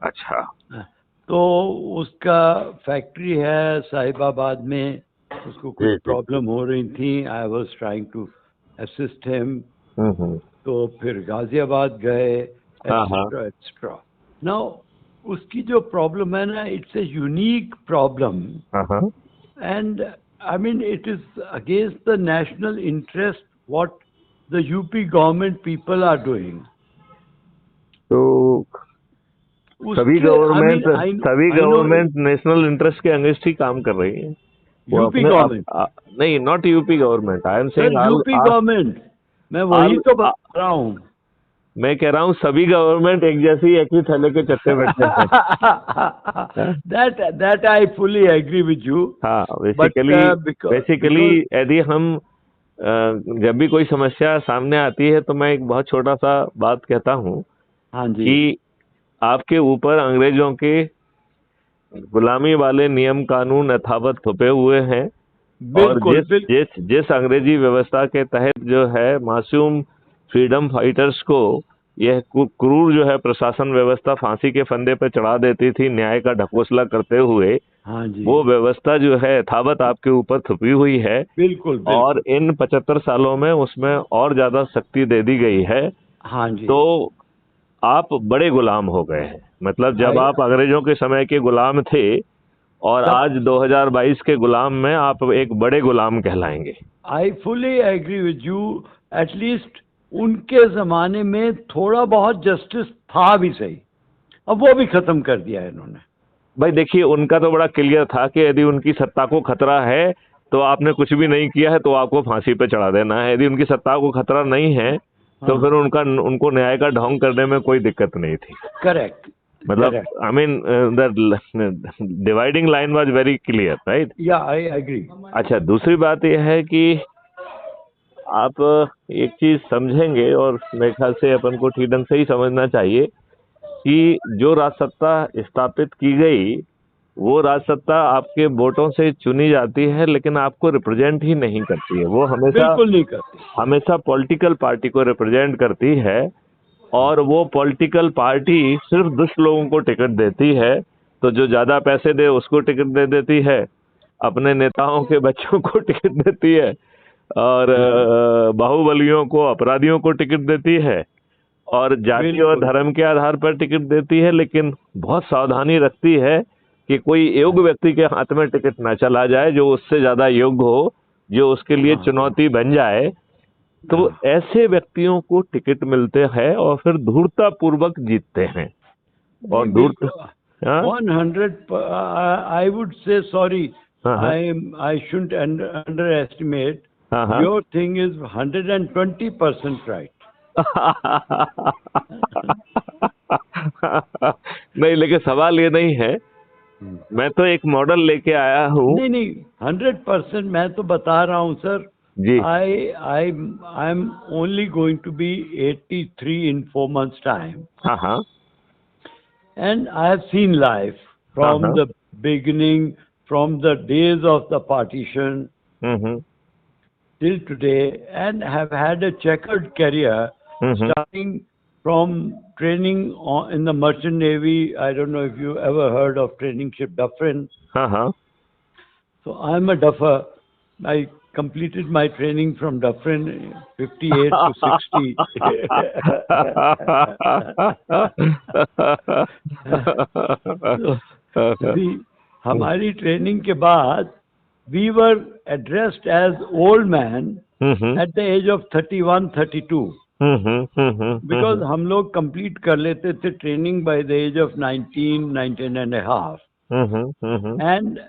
अच्छा। तो उसका फैक्ट्री है साहिबाबाद में, उसको कुछ जी जी। प्रॉब्लम हो रही थी, I was trying to assist him. Hmm. तो फिर गाजियाबाद गए, हाँ हाँ। Etcetera etcetera. नाउ उसकी जो प्रॉब्लम है ना, इट्स ए यूनिक प्रॉब्लम, हाँ हाँ। And I mean it is against the national interest what the UP government people are doing. तो सभी उसके आई मीन गवर्नमेंट सभी I know government national interest के अगेंस्ट ही काम कर रही है। वो यूपी अपने गवर्नमेंट। नहीं, not UP government, I am sir saying UP government, मैं वही तो बता रहा हूँ। मैं कह रहा हूँ सभी गवर्नमेंट एक जैसी, एक ही थैले के चट्टे बैठे हैं। हाँ? that I fully agree with you. हाँ, But बेसिकली because यदि हम जब भी कोई समस्या सामने आती है तो मैं एक बहुत छोटा सा बात कहता हूँ हाँ जी, कि आपके ऊपर अंग्रेजों के गुलामी वाले नियम कानून यथावत थुपे हुए हैं, और बिल्कुल जिस बिल्कुल। जिस जिस अंग्रेजी व्यवस्था के तहत जो है मासूम फ्रीडम फाइटर्स को यह क्रूर जो है प्रशासन व्यवस्था फांसी के फंदे पे चढ़ा देती थी न्याय का ढकोसला करते हुए, हाँ जी, वो व्यवस्था जो है यथावत आपके ऊपर थुपी हुई है। बिल्कुल और बिल्कुल। इन 75 सालों में उसमें और ज्यादा सख्ती दे दी गई है। हाँ जी। तो आप बड़े गुलाम हो गए हैं, मतलब जब आई आप अंग्रेजों के समय के गुलाम थे और आज 2022 के गुलाम में आप एक बड़े गुलाम कहलाएंगे। I fully agree with you. At least उनके जमाने में थोड़ा बहुत जस्टिस था भी सही, अब वो भी खत्म कर दिया है इन्होंने। भाई देखिए, उनका तो बड़ा क्लियर था कि यदि उनकी सत्ता को खतरा है तो आपने कुछ भी नहीं किया है तो आपको फांसी पे चढ़ा देना है। यदि उनकी सत्ता को खतरा नहीं है तो हाँ, फिर उनको न्याय का ढोंग करने में कोई दिक्कत नहीं थी। करेक्ट मतलब correct. I mean the dividing line was very clear, right. या आई एग्री। अच्छा, दूसरी बात यह है कि आप एक चीज समझेंगे, और मेरे ख्याल से अपन को ठीक ढंग से ही समझना चाहिए कि जो राजसत्ता स्थापित की गई वो राजसत्ता आपके वोटों से चुनी जाती है, लेकिन आपको रिप्रेजेंट ही नहीं करती है। वो हमेशा बिल्कुल नहीं करती। हमेशा पॉलिटिकल पार्टी को रिप्रेजेंट करती है, और वो पॉलिटिकल पार्टी सिर्फ दुष्ट लोगों को टिकट देती है। तो जो ज्यादा पैसे दे उसको टिकट दे देती है, अपने नेताओं के बच्चों को टिकट देती है, और बाहुबलियों को, अपराधियों को टिकट देती है, और जाति और बिल्कुल। धर्म के आधार पर टिकट देती है। लेकिन बहुत सावधानी रखती है कि कोई योग्य व्यक्ति के हाथ में टिकट ना चला जाए जो उससे ज्यादा योग्य हो, जो उसके लिए हाँ चुनौती बन जाए। तो हाँ। ऐसे व्यक्तियों को टिकट मिलते हैं और फिर धूर्तता पूर्वक जीतते हैं। और नहीं धूर्त बिल्कुल। हाँ 100 आई वुड से सॉरी, हाँ हाँ आई शुडंट अंडर एस्टिमेट। हाँ हाँ। Your thing is 120% right. नहीं, लेकिन सवाल ये नहीं है, मैं तो एक मॉडल लेके आया हूँ। नहीं नहीं, 100% मैं तो बता रहा हूँ सर। जी। I am only going to be 83 in 4 months time, हाँ हाँ and I have seen life हाँ from हाँ। the beginning, from the days of the partition hmm till today, and have had a checkered career, hmm. starting from training in the merchant navy. I don't know if you ever heard of training ship Dufferin. हाँ हाँ। So I'm a duffer. I completed my training from Dufferin 58 to 60. So, हमारी training के बाद we were addressed as old man at the age of 31-32, because हम लोग complete कर लेते थे training by the age of 19 and a half. And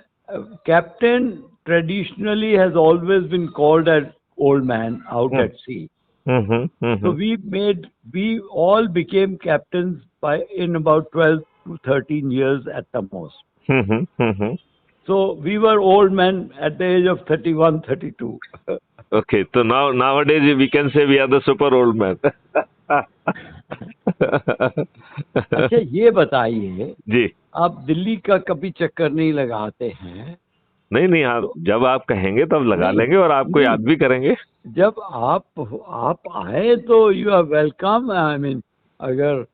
captain traditionally has always been called as old man out at sea. So we all became captains in about 12 to 13 years at the most. So we were old men at the age of 31-32. Okay, so nowadays we can say we are the super old man. अच्छा ये बताइए, जी। आप दिल्ली का कभी चक्कर नहीं लगाते हैं? नहीं, आप जब आप कहेंगे तब लगा लेंगे, और आपको याद भी करेंगे। जब आप आए तो you are welcome. I mean, अगर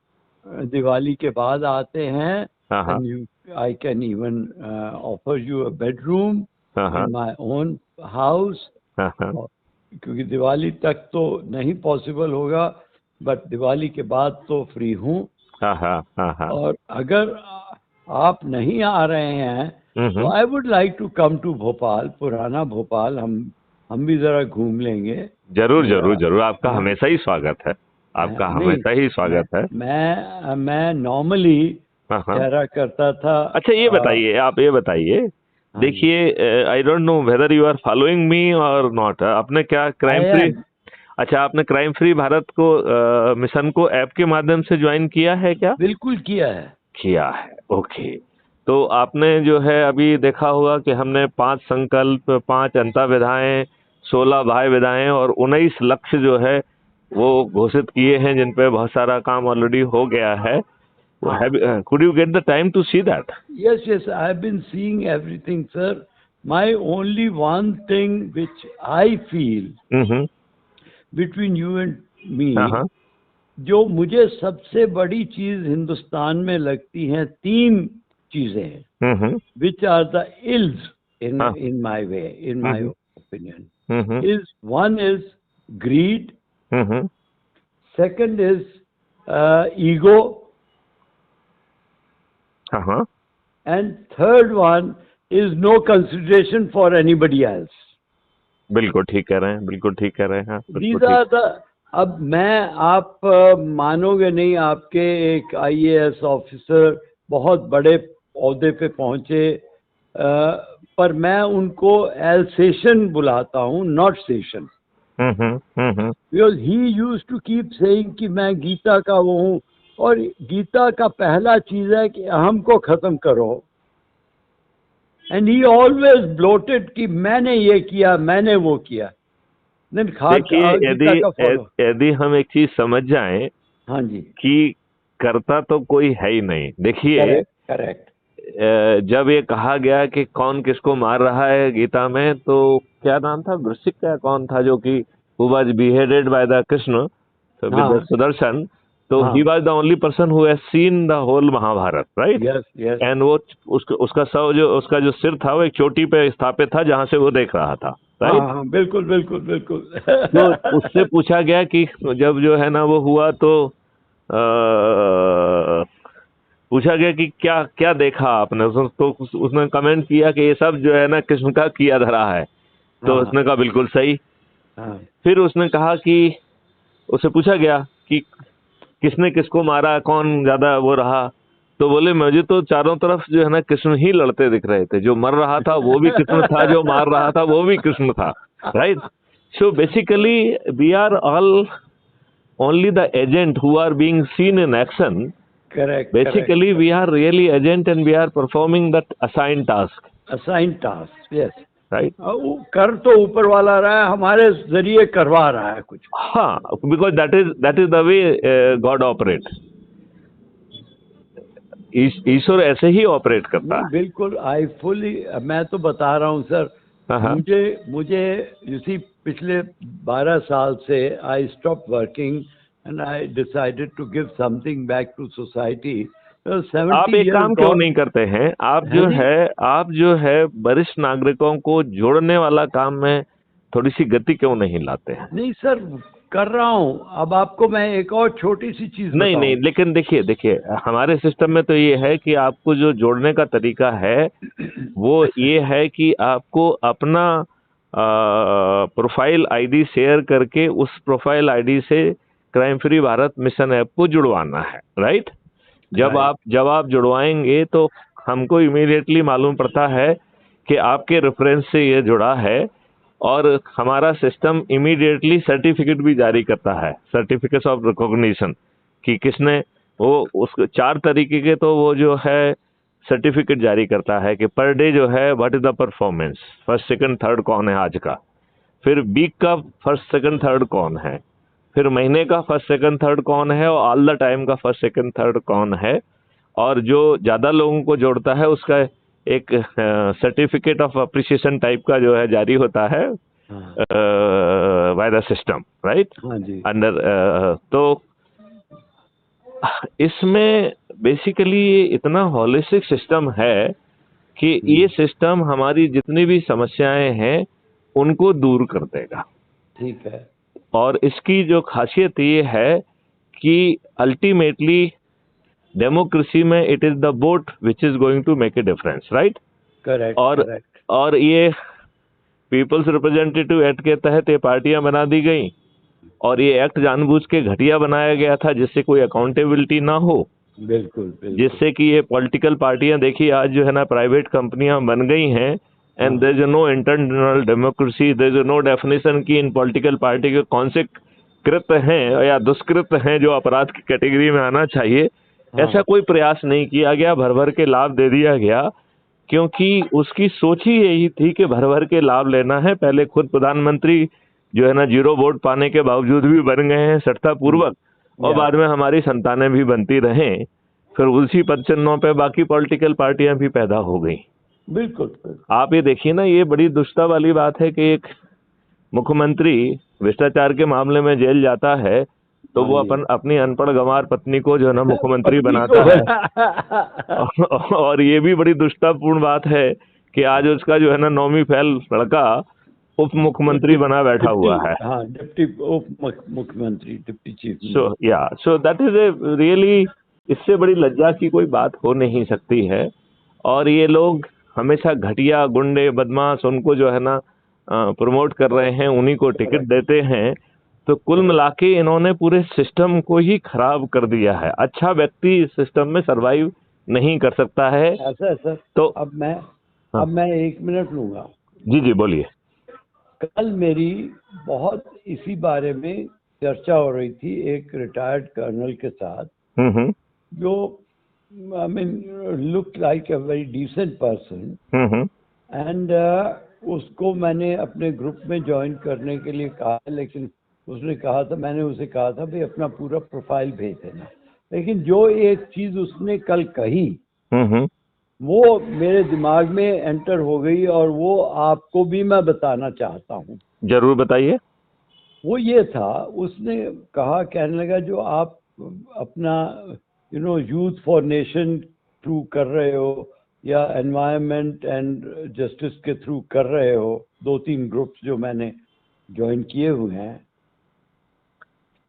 दिवाली के बाद आते हैं, हाँ, I can even offer you a bedroom in my own house. क्योंकि दिवाली तक तो नहीं पॉसिबल होगा, बट दिवाली के बाद तो फ्री हूँ। और अगर आप नहीं आ रहे हैं तो I would like to come to Bhopal, पुराना भोपाल, हम भी जरा घूम लेंगे। जरूर जरूर जरूर, आपका हमेशा ही स्वागत है, आपका हमेशा ही स्वागत है। मैं नॉर्मली ठहरा करता था। अच्छा ये बताइए, आप ये बताइए, देखिए I don't know whether you are following me और नॉट, आपने क्या क्राइम फ्री, अच्छा आपने क्राइम फ्री भारत को मिशन को ऐप के माध्यम से ज्वाइन किया है क्या? बिल्कुल किया है। किया है, ओके। तो आपने जो है अभी देखा होगा कि हमने 5 संकल्प, 5 अंतःविधाएं, 16 बाह्य विधाएं और 19 लक्ष्य जो है वो घोषित किए हैं, जिन पे बहुत सारा काम ऑलरेडी हो गया है। Could you get the time to see that? Yes, I have been seeing everything, sir. My only one thing which I feel between you and me, जो मुझे सबसे बड़ी चीज हिंदुस्तान में लगती है, 3 चीजें हैं, which are the ills in my way, in my opinion. Is one is greed, second is ego, and third one is no consideration for anybody else. बिल्कुल ठीक कह रहे हैं, बिल्कुल ठीक कह रहे हैं। These are the, अब आप मानोगे नहीं, आपके एक IAS ऑफिसर बहुत बड़े ओहदे पे पहुंचे, पर मैं उनको एल्सेशन बुलाता हूँ, not session, because he used to keep saying कि मैं गीता का वो हूँ, और गीता का पहला चीज है कि अहम को खत्म करो, एंड ही ऑलवेज ब्लोटेड कि मैंने ये किया, मैंने वो किया। देखिए यदि हम एक चीज समझ जाएं, हाँ जी, कि करता तो कोई है ही नहीं। देखिए करेक्ट, जब ये कहा गया कि कौन किसको मार रहा है गीता में, तो क्या नाम था, वृश्चिक का कौन था जो कि who was beheaded by the Krishna with the Sudarshan, तो he was the only person who has seen the whole Mahabharat, right? Yes. And वो उसका शव जो, उसका जो सिर था वो एक चोटी पे स्थापित था जहां से वो देख रहा था, right? हाँ, बिल्कुल। तो उससे पूछा गया कि जब जो है ना वो हुआ, तो पूछा गया कि क्या क्या देखा आपने, तो उसने कमेंट किया कि ये सब जो है ना कृष्ण का किया धरा है। तो उसने कहा बिल्कुल सही। फिर उसने कहा कि उससे पूछा गया कि किसने किसको मारा, कौन ज्यादा वो रहा, तो बोले मुझे तो चारों तरफ जो है ना कृष्ण ही लड़ते दिख रहे थे, जो मर रहा था वो भी कृष्ण था, जो मार रहा था वो भी कृष्ण था, right? So basically we are all only the agent who are being seen in action. Correct. Basically, we are really agent and we are performing that assigned task. Yes. Right. कर तो ऊपर वाला रहा है, हमारे जरिए करवा रहा है कुछ। हाँ, because that is the way God operates. ईश्वर ऐसे ही ऑपरेट करता है। बिल्कुल, मैं तो बता रहा हूँ सर, मुझे इसी पिछले 12 साल से I stop working and I decided to give something back to society. आप एक काम क्यों नहीं करते हैं, आप जो है वरिष्ठ नागरिकों को जोड़ने वाला काम में थोड़ी सी गति क्यों नहीं लाते हैं? नहीं सर, कर रहा हूँ। अब आपको मैं एक और छोटी सी चीज नहीं, लेकिन देखिए हमारे सिस्टम में तो ये है कि आपको जो जोड़ने का तरीका है वो ये है कि आपको अपना प्रोफाइल आईडी शेयर करके उस प्रोफाइल आईडी से crime free Bharat mission app को जुड़वाना है, राइट? जब आप जुड़वाएंगे तो हमको इमीडिएटली मालूम पड़ता है कि आपके रेफरेंस से ये जुड़ा है, और हमारा सिस्टम इमीडिएटली सर्टिफिकेट भी जारी करता है, सर्टिफिकेट ऑफ रिकॉग्निशन, कि किसने वो उसको 4 तरीके के तो वो जो है सर्टिफिकेट जारी करता है कि पर डे जो है what is the performance, first second third कौन है आज का, फिर वीक का फर्स्ट सेकंड थर्ड कौन है, फिर महीने का फर्स्ट सेकंड थर्ड कौन है, और ऑल द टाइम का फर्स्ट सेकंड थर्ड कौन है, और जो ज्यादा लोगों को जोड़ता है उसका एक सर्टिफिकेट ऑफ अप्रिसिएशन टाइप का जो है जारी होता है by the system, right? Under तो इसमें बेसिकली ये इतना होलिस्टिक सिस्टम है कि ये सिस्टम हमारी जितनी भी समस्याएं हैं उनको दूर कर देगा। ठीक है। और इसकी जो खासियत ये है कि अल्टीमेटली डेमोक्रेसी में it is the vote which is going to make a difference, right? Correct, और करेक्ट। और ये पीपल्स रिप्रेजेंटेटिव एक्ट के तहत ये पार्टियां बना दी गई, और ये एक्ट जानबूझ के घटिया बनाया गया था जिससे कोई अकाउंटेबिलिटी ना हो। बिल्कुल, बिल्कुल। जिससे कि ये पॉलिटिकल पार्टियां देखिए आज जो है ना प्राइवेट कंपनियां बन गई हैं, and there is no internal democracy, there is no definition की इन पॉलिटिकल पार्टी के कौन से कृत हैं या दुष्कृत हैं जो अपराध की कैटेगरी में आना चाहिए। ऐसा कोई प्रयास नहीं किया गया, भर भर के लाभ दे दिया गया, क्योंकि उसकी सोच ही यही थी कि भर भर के लाभ लेना है। पहले खुद प्रधानमंत्री जो है ना 0 वोट पाने के बावजूद भी बन गए हैं सत्तापूर्वक, और बाद में हमारी संतानें भी बनती रहें, फिर उसी पद चिन्हों पे बाकी पॉलिटिकल पार्टियां भी पैदा हो गई। बिल्कुल। आप ये देखिए ना, ये बड़ी दुष्टता वाली बात है कि एक मुख्यमंत्री भ्रष्टाचार के मामले में जेल जाता है तो वो अपनी अनपढ़ गंवार पत्नी को जो है ना मुख्यमंत्री बनाता है। और ये भी बड़ी दुष्टतापूर्ण बात है कि आज उसका जो है ना नौवीं फेल लड़का उप मुख्यमंत्री बना बैठा हुआ है। हाँ, डिप्टी उप मुख्यमंत्री, deputy chief. So that is a really, इससे बड़ी लज्जा की कोई बात हो नहीं सकती है। और ये लोग हमेशा घटिया गुंडे बदमाश उनको जो है ना प्रमोट कर रहे हैं, उन्हीं को टिकट देते हैं। तो कुल मिला के इन्होंने पूरे सिस्टम को ही खराब कर दिया है। अच्छा व्यक्ति इस सिस्टम में सरवाइव नहीं कर सकता है। ऐसा सर। तो अब मैं 1 मिनट लूंगा। जी बोलिए। कल मेरी बहुत इसी बारे में चर्चा हो रही थी एक रिटायर्ड कर्नल के साथ, जो I mean look like a very decent person, and उसको मैंने अपने ग्रुप में ज्वाइन करने के लिए कहा, लेकिन मैंने उसे कहा था भाई अपना पूरा प्रोफाइल भेज देना। लेकिन जो एक चीज उसने कल कही वो मेरे दिमाग में एंटर हो गई, और वो आपको भी मैं बताना चाहता हूँ। जरूर बताइए। वो ये था, उसने कहा, कहने लगा जो आप अपना यूथ फॉर नेशन थ्रू कर रहे हो या एनवायरनमेंट एंड जस्टिस के थ्रू कर रहे हो, 2-3 ग्रुप्स जो मैंने ज्वाइन किए हुए हैं,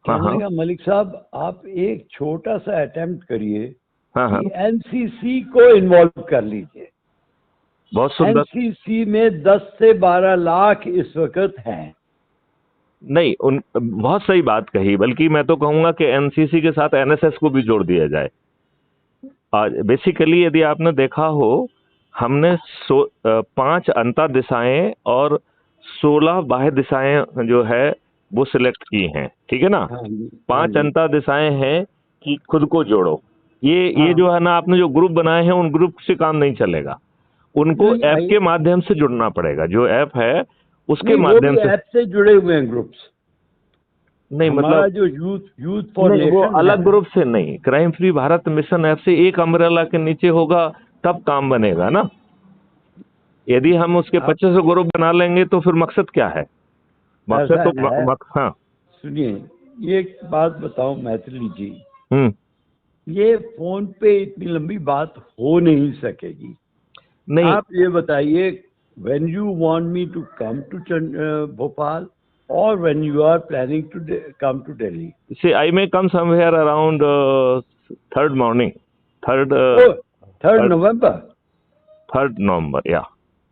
कहने लगा मलिक साहब आप एक छोटा सा अटेम्प्ट करिए कि एनसीसी को इन्वॉल्व कर लीजिए। बहुत सुंदर। एनसीसी में 10 से 12 लाख इस वक्त हैं। नहीं, बहुत सही बात कही, बल्कि मैं तो कहूंगा कि एनसीसी के साथ एनएसएस को भी जोड़ दिया जाए। बेसिकली यदि आपने देखा हो, हमने 5 अंतर दिशाएं और 16 बाह्य दिशाएं जो है वो सिलेक्ट की हैं, ठीक है ना। 5 अंतर दिशाएं हैं कि खुद को जोड़ो। ये जो है ना आपने जो ग्रुप बनाए हैं उन ग्रुप से काम नहीं चलेगा, उनको ऐप के माध्यम से जुड़ना पड़ेगा। जो ऐप है उसके माध्यम से ऐप से जुड़े हुए हैं ग्रुप्स। नहीं, मतलब जो यूथ फॉर नेशन वो अलग ग्रुप से नहीं, crime free Bharat mission app से एक अम्ब्रेला के नीचे होगा तब काम बनेगा ना। यदि हम उसके 25 ग्रुप बना लेंगे तो फिर मकसद क्या है? मकसद तो हाँ सुनिए, ये एक बात बताओ मैथिली जी, ये फोन पे इतनी लंबी बात हो नहीं सकेगी। नहीं, आप ये बताइए, when you want me to come to Bhopal or when you are planning to come to Delhi? See, I may come somewhere around 3rd morning. 3rd November. 3rd November, yeah.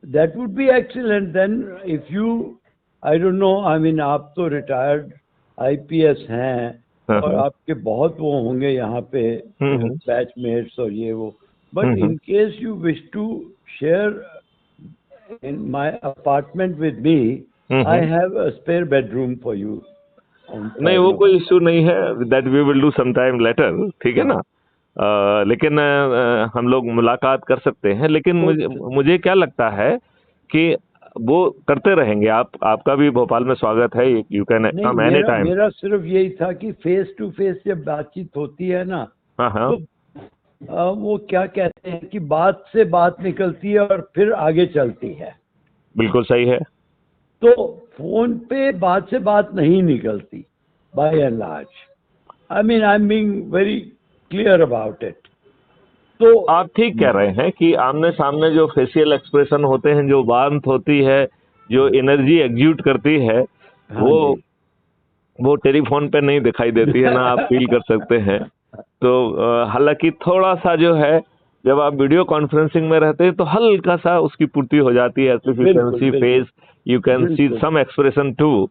That would be excellent. Then if you, I don't know, I mean आप तो retired IPS हैं और आपके बहुत वो होंगे यहाँ पे बैचमेट्स और ये वो, but in case you wish to share in my apartment with me, I have a spare bedroom for you. नहीं, वो कोई इश्यू नहीं है, that we will do sometime later, ठीक है ना। लेकिन हम लोग मुलाकात कर सकते हैं। लेकिन मुझे क्या लगता है कि वो करते रहेंगे। आपका भी भोपाल में स्वागत है, you can come any time. मेरा सिर्फ यही था कि फेस टू फेस जब बातचीत होती है ना, तो वो क्या कहते हैं कि बात से बात निकलती है और फिर आगे चलती है। बिल्कुल सही है। तो फोन पे बात से बात नहीं निकलती by and large. I mean I am being very clear about it. तो आप ठीक कह रहे हैं कि आमने सामने जो फेशियल एक्सप्रेशन होते हैं, जो वार्मथ होती है, जो एनर्जी एग्ज्यूट करती है, वो टेलीफोन पे नहीं दिखाई देती है, ना आप फील कर सकते हैं। तो हालांकि थोड़ा सा जो है, जब आप वीडियो कॉन्फ्रेंसिंग में रहते हैं तो हल्का सा उसकी पूर्ति हो जाती है। You can see face, you can see some expression too.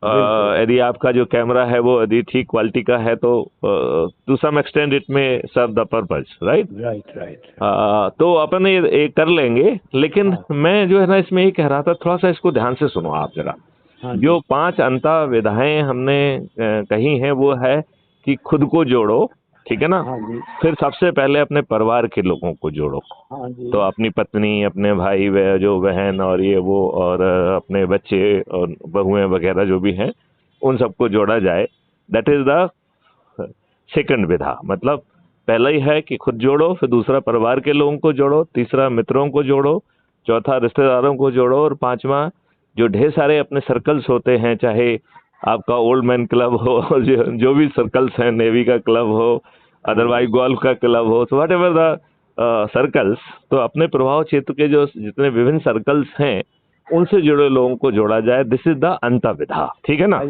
यदि आपका जो कैमरा है वो यदि ठीक क्वालिटी का है तो टू सम एक्सटेंड इट में सर्व द पर्पस, राइट। तो अपन ये कर लेंगे, लेकिन मैं जो है ना इसमें ये कह रहा था, थोड़ा सा इसको ध्यान से सुनो आप जरा। जो 5 अंतः विधाएं हमने कही हैं वो है कि खुद को जोड़ो, ठीक है ना। फिर सबसे पहले अपने परिवार के लोगों को जोड़ो। तो अपनी पत्नी, अपने भाई, जो बहन और ये वो, और अपने बच्चे और बहुएं वगैरह जो भी हैं, उन सबको जोड़ा जाए। दैट इज द सेकंड विधा। मतलब पहला ही है कि खुद जोड़ो, फिर दूसरा परिवार के लोगों को जोड़ो, तीसरा मित्रों को जोड़ो, चौथा रिश्तेदारों को जोड़ो, और पांचवा जो ढेर सारे अपने सर्कल्स होते हैं, चाहे आपका ओल्ड मैन क्लब हो, जो भी सर्कल्स हैं, नेवी का क्लब हो, अदरवाइज गोल्फ का क्लब हो, तो व्हाट एवर द सर्कल्स, तो अपने प्रभाव क्षेत्र के जो जितने विभिन्न सर्कल्स हैं उनसे जुड़े लोगों को जोड़ा जाए। दिस इज द अंतः विधा, ठीक है ना।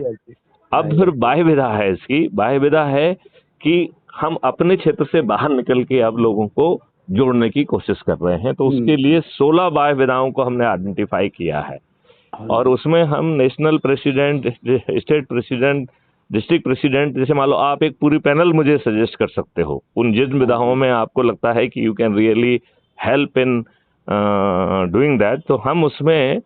अब फिर बाह्य विधा है इसकी। बाह्य विधा है कि हम अपने क्षेत्र से बाहर निकल के अब लोगों को जोड़ने की कोशिश कर रहे हैं। तो उसके लिए 16 बाह्य विधाओं को हमने आइडेंटिफाई किया है, और उसमें हम national president, state president, district president, जैसे मान लो आप एक पूरी पैनल मुझे सजेस्ट कर सकते हो उन जिन विधाओं में आपको लगता है कि you can really help in doing that, तो हम उसमें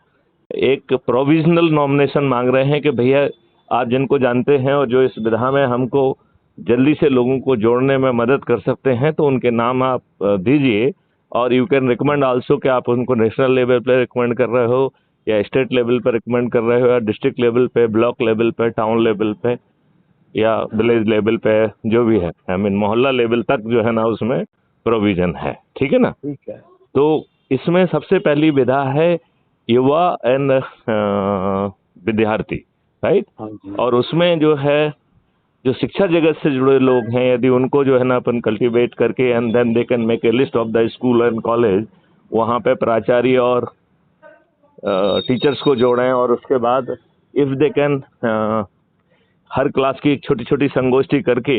एक प्रोविजनल नॉमिनेशन मांग रहे हैं कि भैया आप जिनको जानते हैं और जो इस विधा में हमको जल्दी से लोगों को जोड़ने में मदद कर सकते हैं, तो उनके नाम आप दीजिए। और यू कैन रिकमेंड आल्सो कि आप उनको नेशनल लेवल पे रिकमेंड कर रहे हो, या स्टेट लेवल पर रिकमेंड कर रहे हो, या डिस्ट्रिक्ट लेवल पे, ब्लॉक लेवल पे, टाउन लेवल पे, या विलेज लेवल पे, जो भी है, आई मीन मोहल्ला लेवल तक जो है ना उसमें प्रोविजन है, ठीक है ना। ठीक है। तो इसमें सबसे पहली विधा है युवा एंड विद्यार्थी, राइट। और उसमें जो है जो शिक्षा जगत से जुड़े लोग हैं, यदि उनको जो है ना अपन कल्टीवेट करके, and then they can make a list of the school and college, वहाँ पे प्राचार्य और टीचर्स को जोड़ें, और उसके बाद if they can her class की एक छोटी छोटी संगोष्ठी करके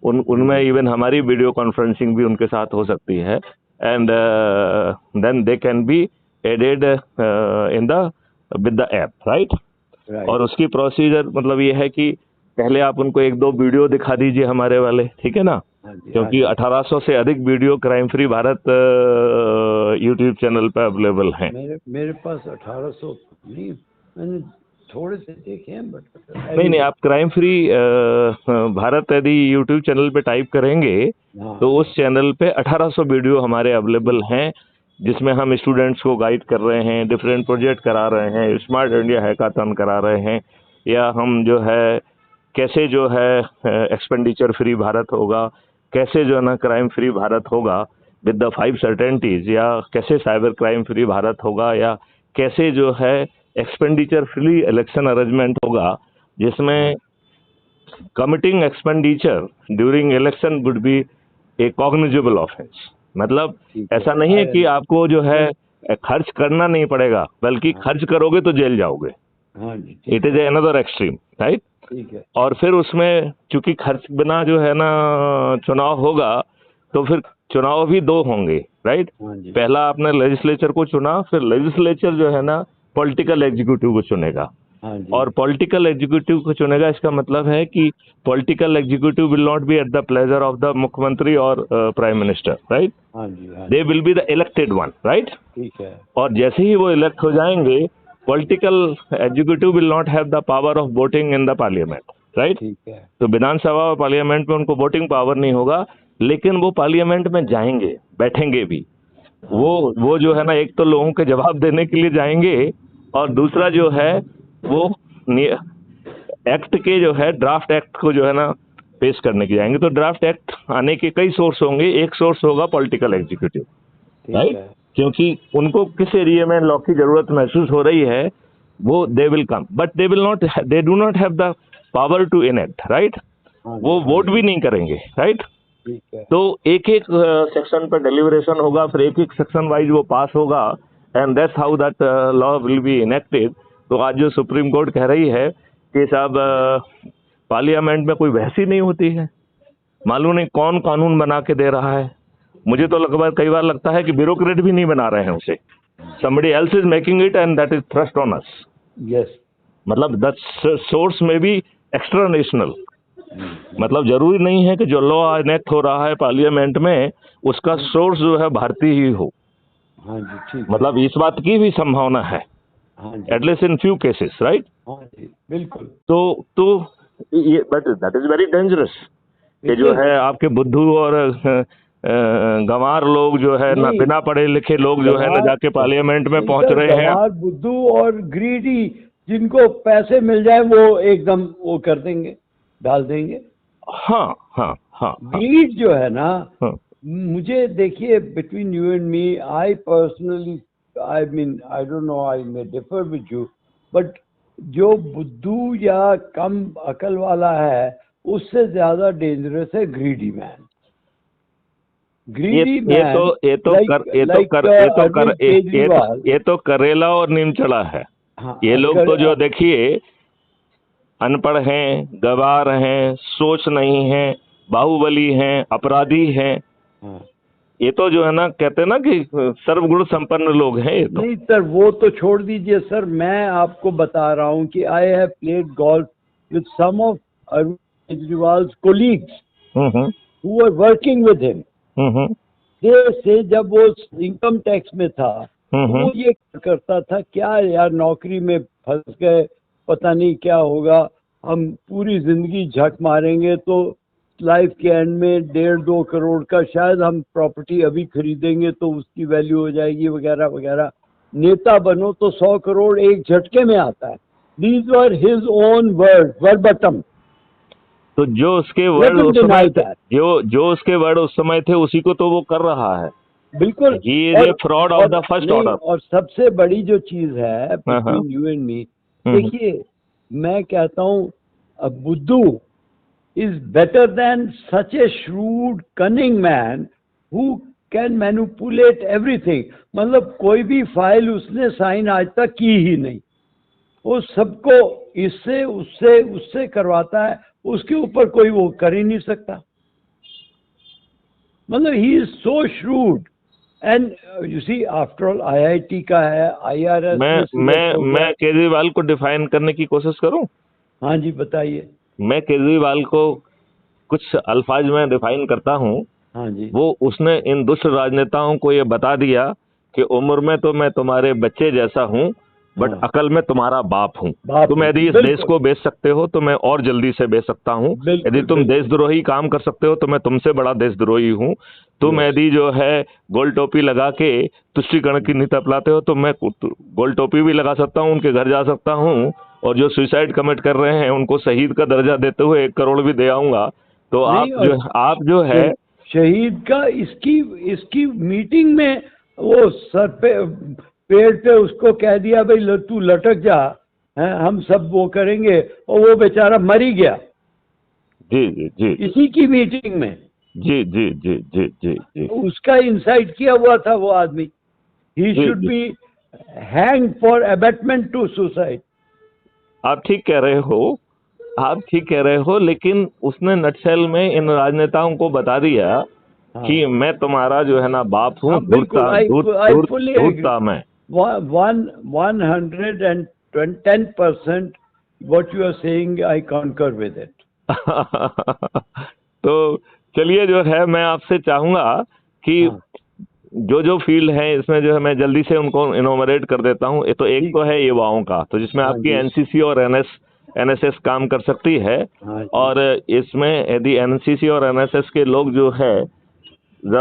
उनमें इवन हमारी वीडियो कॉन्फ्रेंसिंग भी उनके साथ हो सकती है, and then they can be added in the with the app, right. और उसकी प्रोसीजर मतलब ये है कि पहले आप उनको 1-2 वीडियो दिखा दीजिए हमारे वाले, ठीक है ना, क्योंकि 1800 से अधिक video crime free Bharat YouTube channel पे अवेलेबल हैं। मेरे पास 1800 नहीं, मैंने थोड़े से देखे हैं, बट नहीं, आप क्राइम फ्री भारत यदि यूट्यूब चैनल पे टाइप करेंगे तो उस चैनल पे 1800 वीडियो हमारे अवेलेबल हैं, जिसमें हम स्टूडेंट्स को गाइड कर रहे हैं, डिफरेंट प्रोजेक्ट करा रहे हैं, स्मार्ट इंडिया हैकाथन करा रहे हैं, या हम जो है कैसे जो है एक्सपेंडिचर फ्री भारत होगा, कैसे जो है ना क्राइम फ्री भारत होगा विद द 5 सर्टेनिटीज, या कैसे साइबर क्राइम फ्री भारत होगा, या कैसे जो है एक्सपेंडिचर फ्री इलेक्शन अरेंजमेंट होगा, जिसमें committing expenditure during election would be A cognizable offence. मतलब ऐसा नहीं है कि आपको जो है खर्च करना नहीं पड़ेगा, बल्कि खर्च करोगे तो जेल जाओगे। It is another extreme, right. और फिर उसमें चूंकि खर्च बिना जो है ना चुनाव होगा, तो फिर चुनाव भी 2 होंगे, राइट। पहला आपने लेजिस्लेचर को चुना, फिर लेजिस्लेचर जो है ना पॉलिटिकल एग्जीक्यूटिव को चुनेगा, और पॉलिटिकल एग्जीक्यूटिव को चुनेगा, इसका मतलब है कि political executive will not be at the pleasure of the मुख्यमंत्री और prime minister, right. They will be the elected one, right. और जैसे ही वो इलेक्ट हो जाएंगे, political executive will not have the power of voting in the parliament, right. तो विधानसभा और parliament में उनको वोटिंग पावर नहीं होगा, लेकिन वो पार्लियामेंट में जाएंगे, बैठेंगे भी। वो जो है ना एक तो लोगों के जवाब देने के लिए जाएंगे, और दूसरा जो है वो एक्ट के जो है ड्राफ्ट एक्ट को जो है ना पेश करने के जाएंगे। तो ड्राफ्ट एक्ट आने के कई सोर्स होंगे, एक सोर्स होगा पॉलिटिकल एग्जीक्यूटिव, राइट। क्योंकि उनको किस एरिया में लॉ की जरूरत महसूस हो रही है, वो they will come, but they do not have the power to enact, right. वो वोट भी नहीं करेंगे, राइट। ठीक है। तो एक एक सेक्शन पे डेलिब्रेशन होगा, फिर एक एक सेक्शन वाइज वो पास होगा, and that's how that law will be enacted. तो आज जो सुप्रीम कोर्ट कह रही है कि साहब पार्लियामेंट में कोई बहस ही नहीं होती है, मालूम नहीं कौन कानून बना के दे रहा है। मुझे तो कई बार लगता है कि ब्यूरोक्रेट भी नहीं बना रहे हैं उसे, somebody else is making it and that is thrust on us. Yes, मतलब द सोर्स में भी एक्स्ट्रा नेशनल, मतलब जरूरी नहीं है कि जो लॉ इनेक्ट हो रहा है पार्लियामेंट में उसका सोर्स जो है भारतीय ही हो। हाँ जी, ठीक, मतलब इस बात की भी संभावना है, हाँ जी, at least in few cases, right. हाँ जी, बिल्कुल। तो ये but that is very dangerous कि जो है आपके बुद्धू और गंवार लोग जो है ना, बिना पढ़े लिखे लोग जो है ना जाके पार्लियामेंट में पहुंच रहे हैं। गंवार, बुद्धू और ग्रीडी, जिनको पैसे मिल जाए वो एकदम वो कर देंगे, डाल देंगे। हाँ हाँ हाँ, ग्रीड जो है ना, हाँ, मुझे देखिए, between you and me, I personally, I mean, I don't no, I may differ with you, but जो बुद्धू या कम अकल वाला है उससे ज्यादा डेंजरस है ग्रीडी मैन। ये तो करेला और नीम चढ़ा है। हाँ, ये लोग तो जो देखिए अनपढ़ हैं, गवार हैं, सोच नहीं है, बाहुबली हैं, अपराधी हैं। हाँ। ये तो जो है ना, कहते हैं ना कि सर्वगुण संपन्न लोग हैं ये तो। नहीं सर, वो तो छोड़ दीजिए सर, मैं आपको बता रहा हूँ कि I have played golf with some of Arvind Kejriwal's colleagues who are working with him. से जब वो इनकम टैक्स में था तो वो ये करता था, क्या यार नौकरी में फंस गए, पता नहीं क्या होगा, हम पूरी जिंदगी झक मारेंगे तो लाइफ के एंड में 1.5-2 करोड़ का शायद हम प्रॉपर्टी अभी खरीदेंगे तो उसकी वैल्यू हो जाएगी वगैरह वगैरह। नेता बनो तो 100 करोड़ एक झटके में आता है। These were his own word, verbatim. तो जो उसके वर्ड उस समय थे, जो उसके वर्ड उस समय थे उसी को तो वो कर रहा है। बिल्कुल, he is a fraud of the first order. और सबसे बड़ी जो चीज है बिटवीन यू एंड मी, देखिए मैं कहता हूँ बुद्धू is better than such a shrewd, cunning man who can manipulate everything. मतलब कोई भी फाइल उसने साइन आज तक की ही नहीं, वो सबको इससे उससे उससे करवाता है, उसके ऊपर कोई वो कर ही नहीं सकता। मतलब he is so shrewd and you see after all IIT का है, IRS। मैं केजरीवाल को डिफाइन करने की कोशिश करूं? हाँ जी, बताइए। मैं केजरीवाल को कुछ अल्फाज में डिफाइन करता हूं। हाँ जी। वो उसने इन दुष्ट राजनेताओं को ये बता दिया कि उम्र में तो मैं तुम्हारे बच्चे जैसा हूं, बट अकल में तुम्हारा बाप हूं। तुम यदि इस देश को बेच सकते हो तो मैं और जल्दी से बेच सकता हूं। यदि तुम देशद्रोही काम कर सकते हो तो मैं तुमसे बड़ा देशद्रोही हूं। तुम यदि जो है गोल टोपी लगा के तुष्टीकरण की नीति अपनाते हो तो मैं गोल टोपी भी लगा सकता हूं, उनके घर जा सकता हूं, और जो सुसाइड कमिट कर रहे हैं उनको शहीद का दर्जा देते हुए 1 करोड़ भी दे आऊंगा। तो आप जो है शहीद का इसकी मीटिंग में वो सर पे पेड़ पे उसको कह दिया भाई तू लटक जा, है हम सब वो करेंगे, और वो बेचारा मर ही गया। जी जी जी, इसी की मीटिंग में। जी जी जी जी जी जी, उसका इंसाइट किया हुआ था वो आदमी। He should be hang for abetment to suicide. आप ठीक कह रहे हो, आप ठीक कह रहे हो, लेकिन उसने नटशेल में इन राजनेताओं को बता दिया कि मैं तुम्हारा जो है ना बाप हूँ, धूर्ता मैं। 110% what you are saying I concur with it. तो चलिए जो है मैं आपसे चाहूंगा कि जो फील्ड है इसमें जो है मैं जल्दी से उनको इनोमरेट कर देता हूँ। तो एक तो है युवाओं का, तो जिसमें आपकी एनसीसी और एनएसएस काम कर सकती है, और इसमें यदि एनसीसी और एनएसएस के लोग जो है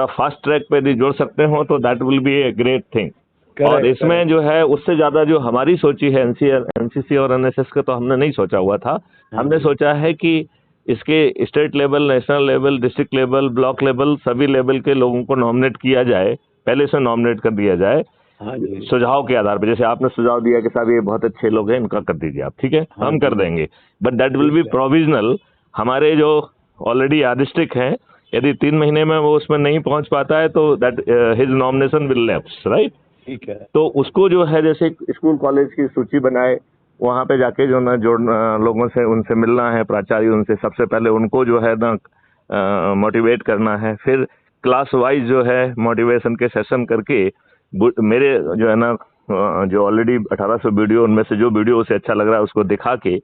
फास्ट ट्रैक पे यदि जोड़ सकते हो तो that will be a great thing. और इसमें जो है उससे ज्यादा जो हमारी सोची है एनसीसी और एनएसएस का, तो हमने नहीं सोचा हुआ था। हमने सोचा है कि इसके state level, national level, district level, block level, सभी लेवल के लोगों को नॉमिनेट किया जाए, पहले से नॉमिनेट कर दिया जाए सुझाव के आधार पर। जैसे आपने सुझाव दिया कि साहब ये बहुत अच्छे लोग हैं, इनका कर दीजिए आप, ठीक है हम कर देंगे, but that will be provisional. हमारे जो ऑलरेडी डिस्ट्रिक्ट हैं यदि 3 महीने में वो उसमें नहीं पहुंच पाता है तो that his nomination will lapse, right. ठीक है। तो उसको जो है जैसे स्कूल कॉलेज की सूची बनाए, वहाँ पे जाके जो ना जोड़ना, लोगों से उनसे मिलना है, प्राचार्य उनसे सबसे पहले उनको जो है ना मोटिवेट करना है। फिर क्लास वाइज जो है मोटिवेशन के सेशन करके मेरे जो है ना जो ऑलरेडी 1800 वीडियो, उनमें से जो वीडियो उसे अच्छा लग रहा है उसको दिखा के,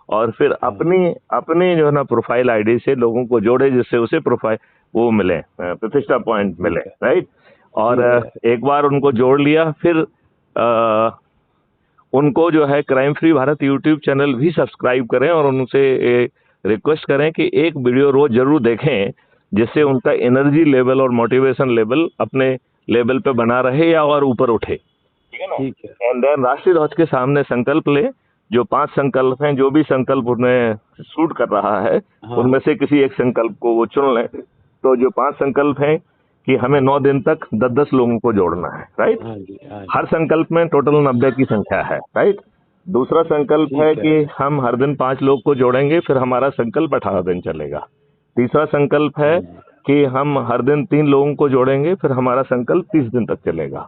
और फिर अपनी जो है ना प्रोफाइल आईडी से लोगों को जोड़े, जिससे उसे प्रोफाइल वो मिले, प्रतिष्ठा पॉइंट मिले, राइट। और एक बार उनको जोड़ लिया, फिर उनको जो है crime free Bharat YouTube channel भी सब्सक्राइब करें और उनसे रिक्वेस्ट करें कि एक वीडियो रोज जरूर देखें, जिससे उनका एनर्जी लेवल और मोटिवेशन लेवल अपने लेवल पे बना रहे या और ऊपर उठे, ठीक है ना। एंड देन राष्ट्रीय ध्वज के सामने संकल्प ले, जो 5 संकल्प हैं, जो भी संकल्प उन्हें सूट कर रहा है, उनमें से किसी एक संकल्प को वो चुन लें। तो जो 5 संकल्प हैं कि हमें 9 दिन तक 10-10 लोगों को जोड़ना है, राइट। हर संकल्प में टोटल 90 की संख्या है, राइट। दूसरा संकल्प है कि हम हर दिन 5 लोग को जोड़ेंगे, फिर हमारा संकल्प 18 दिन चलेगा। तीसरा संकल्प है कि हम हर दिन 3 लोगों को जोड़ेंगे, फिर हमारा संकल्प 30 दिन तक चलेगा।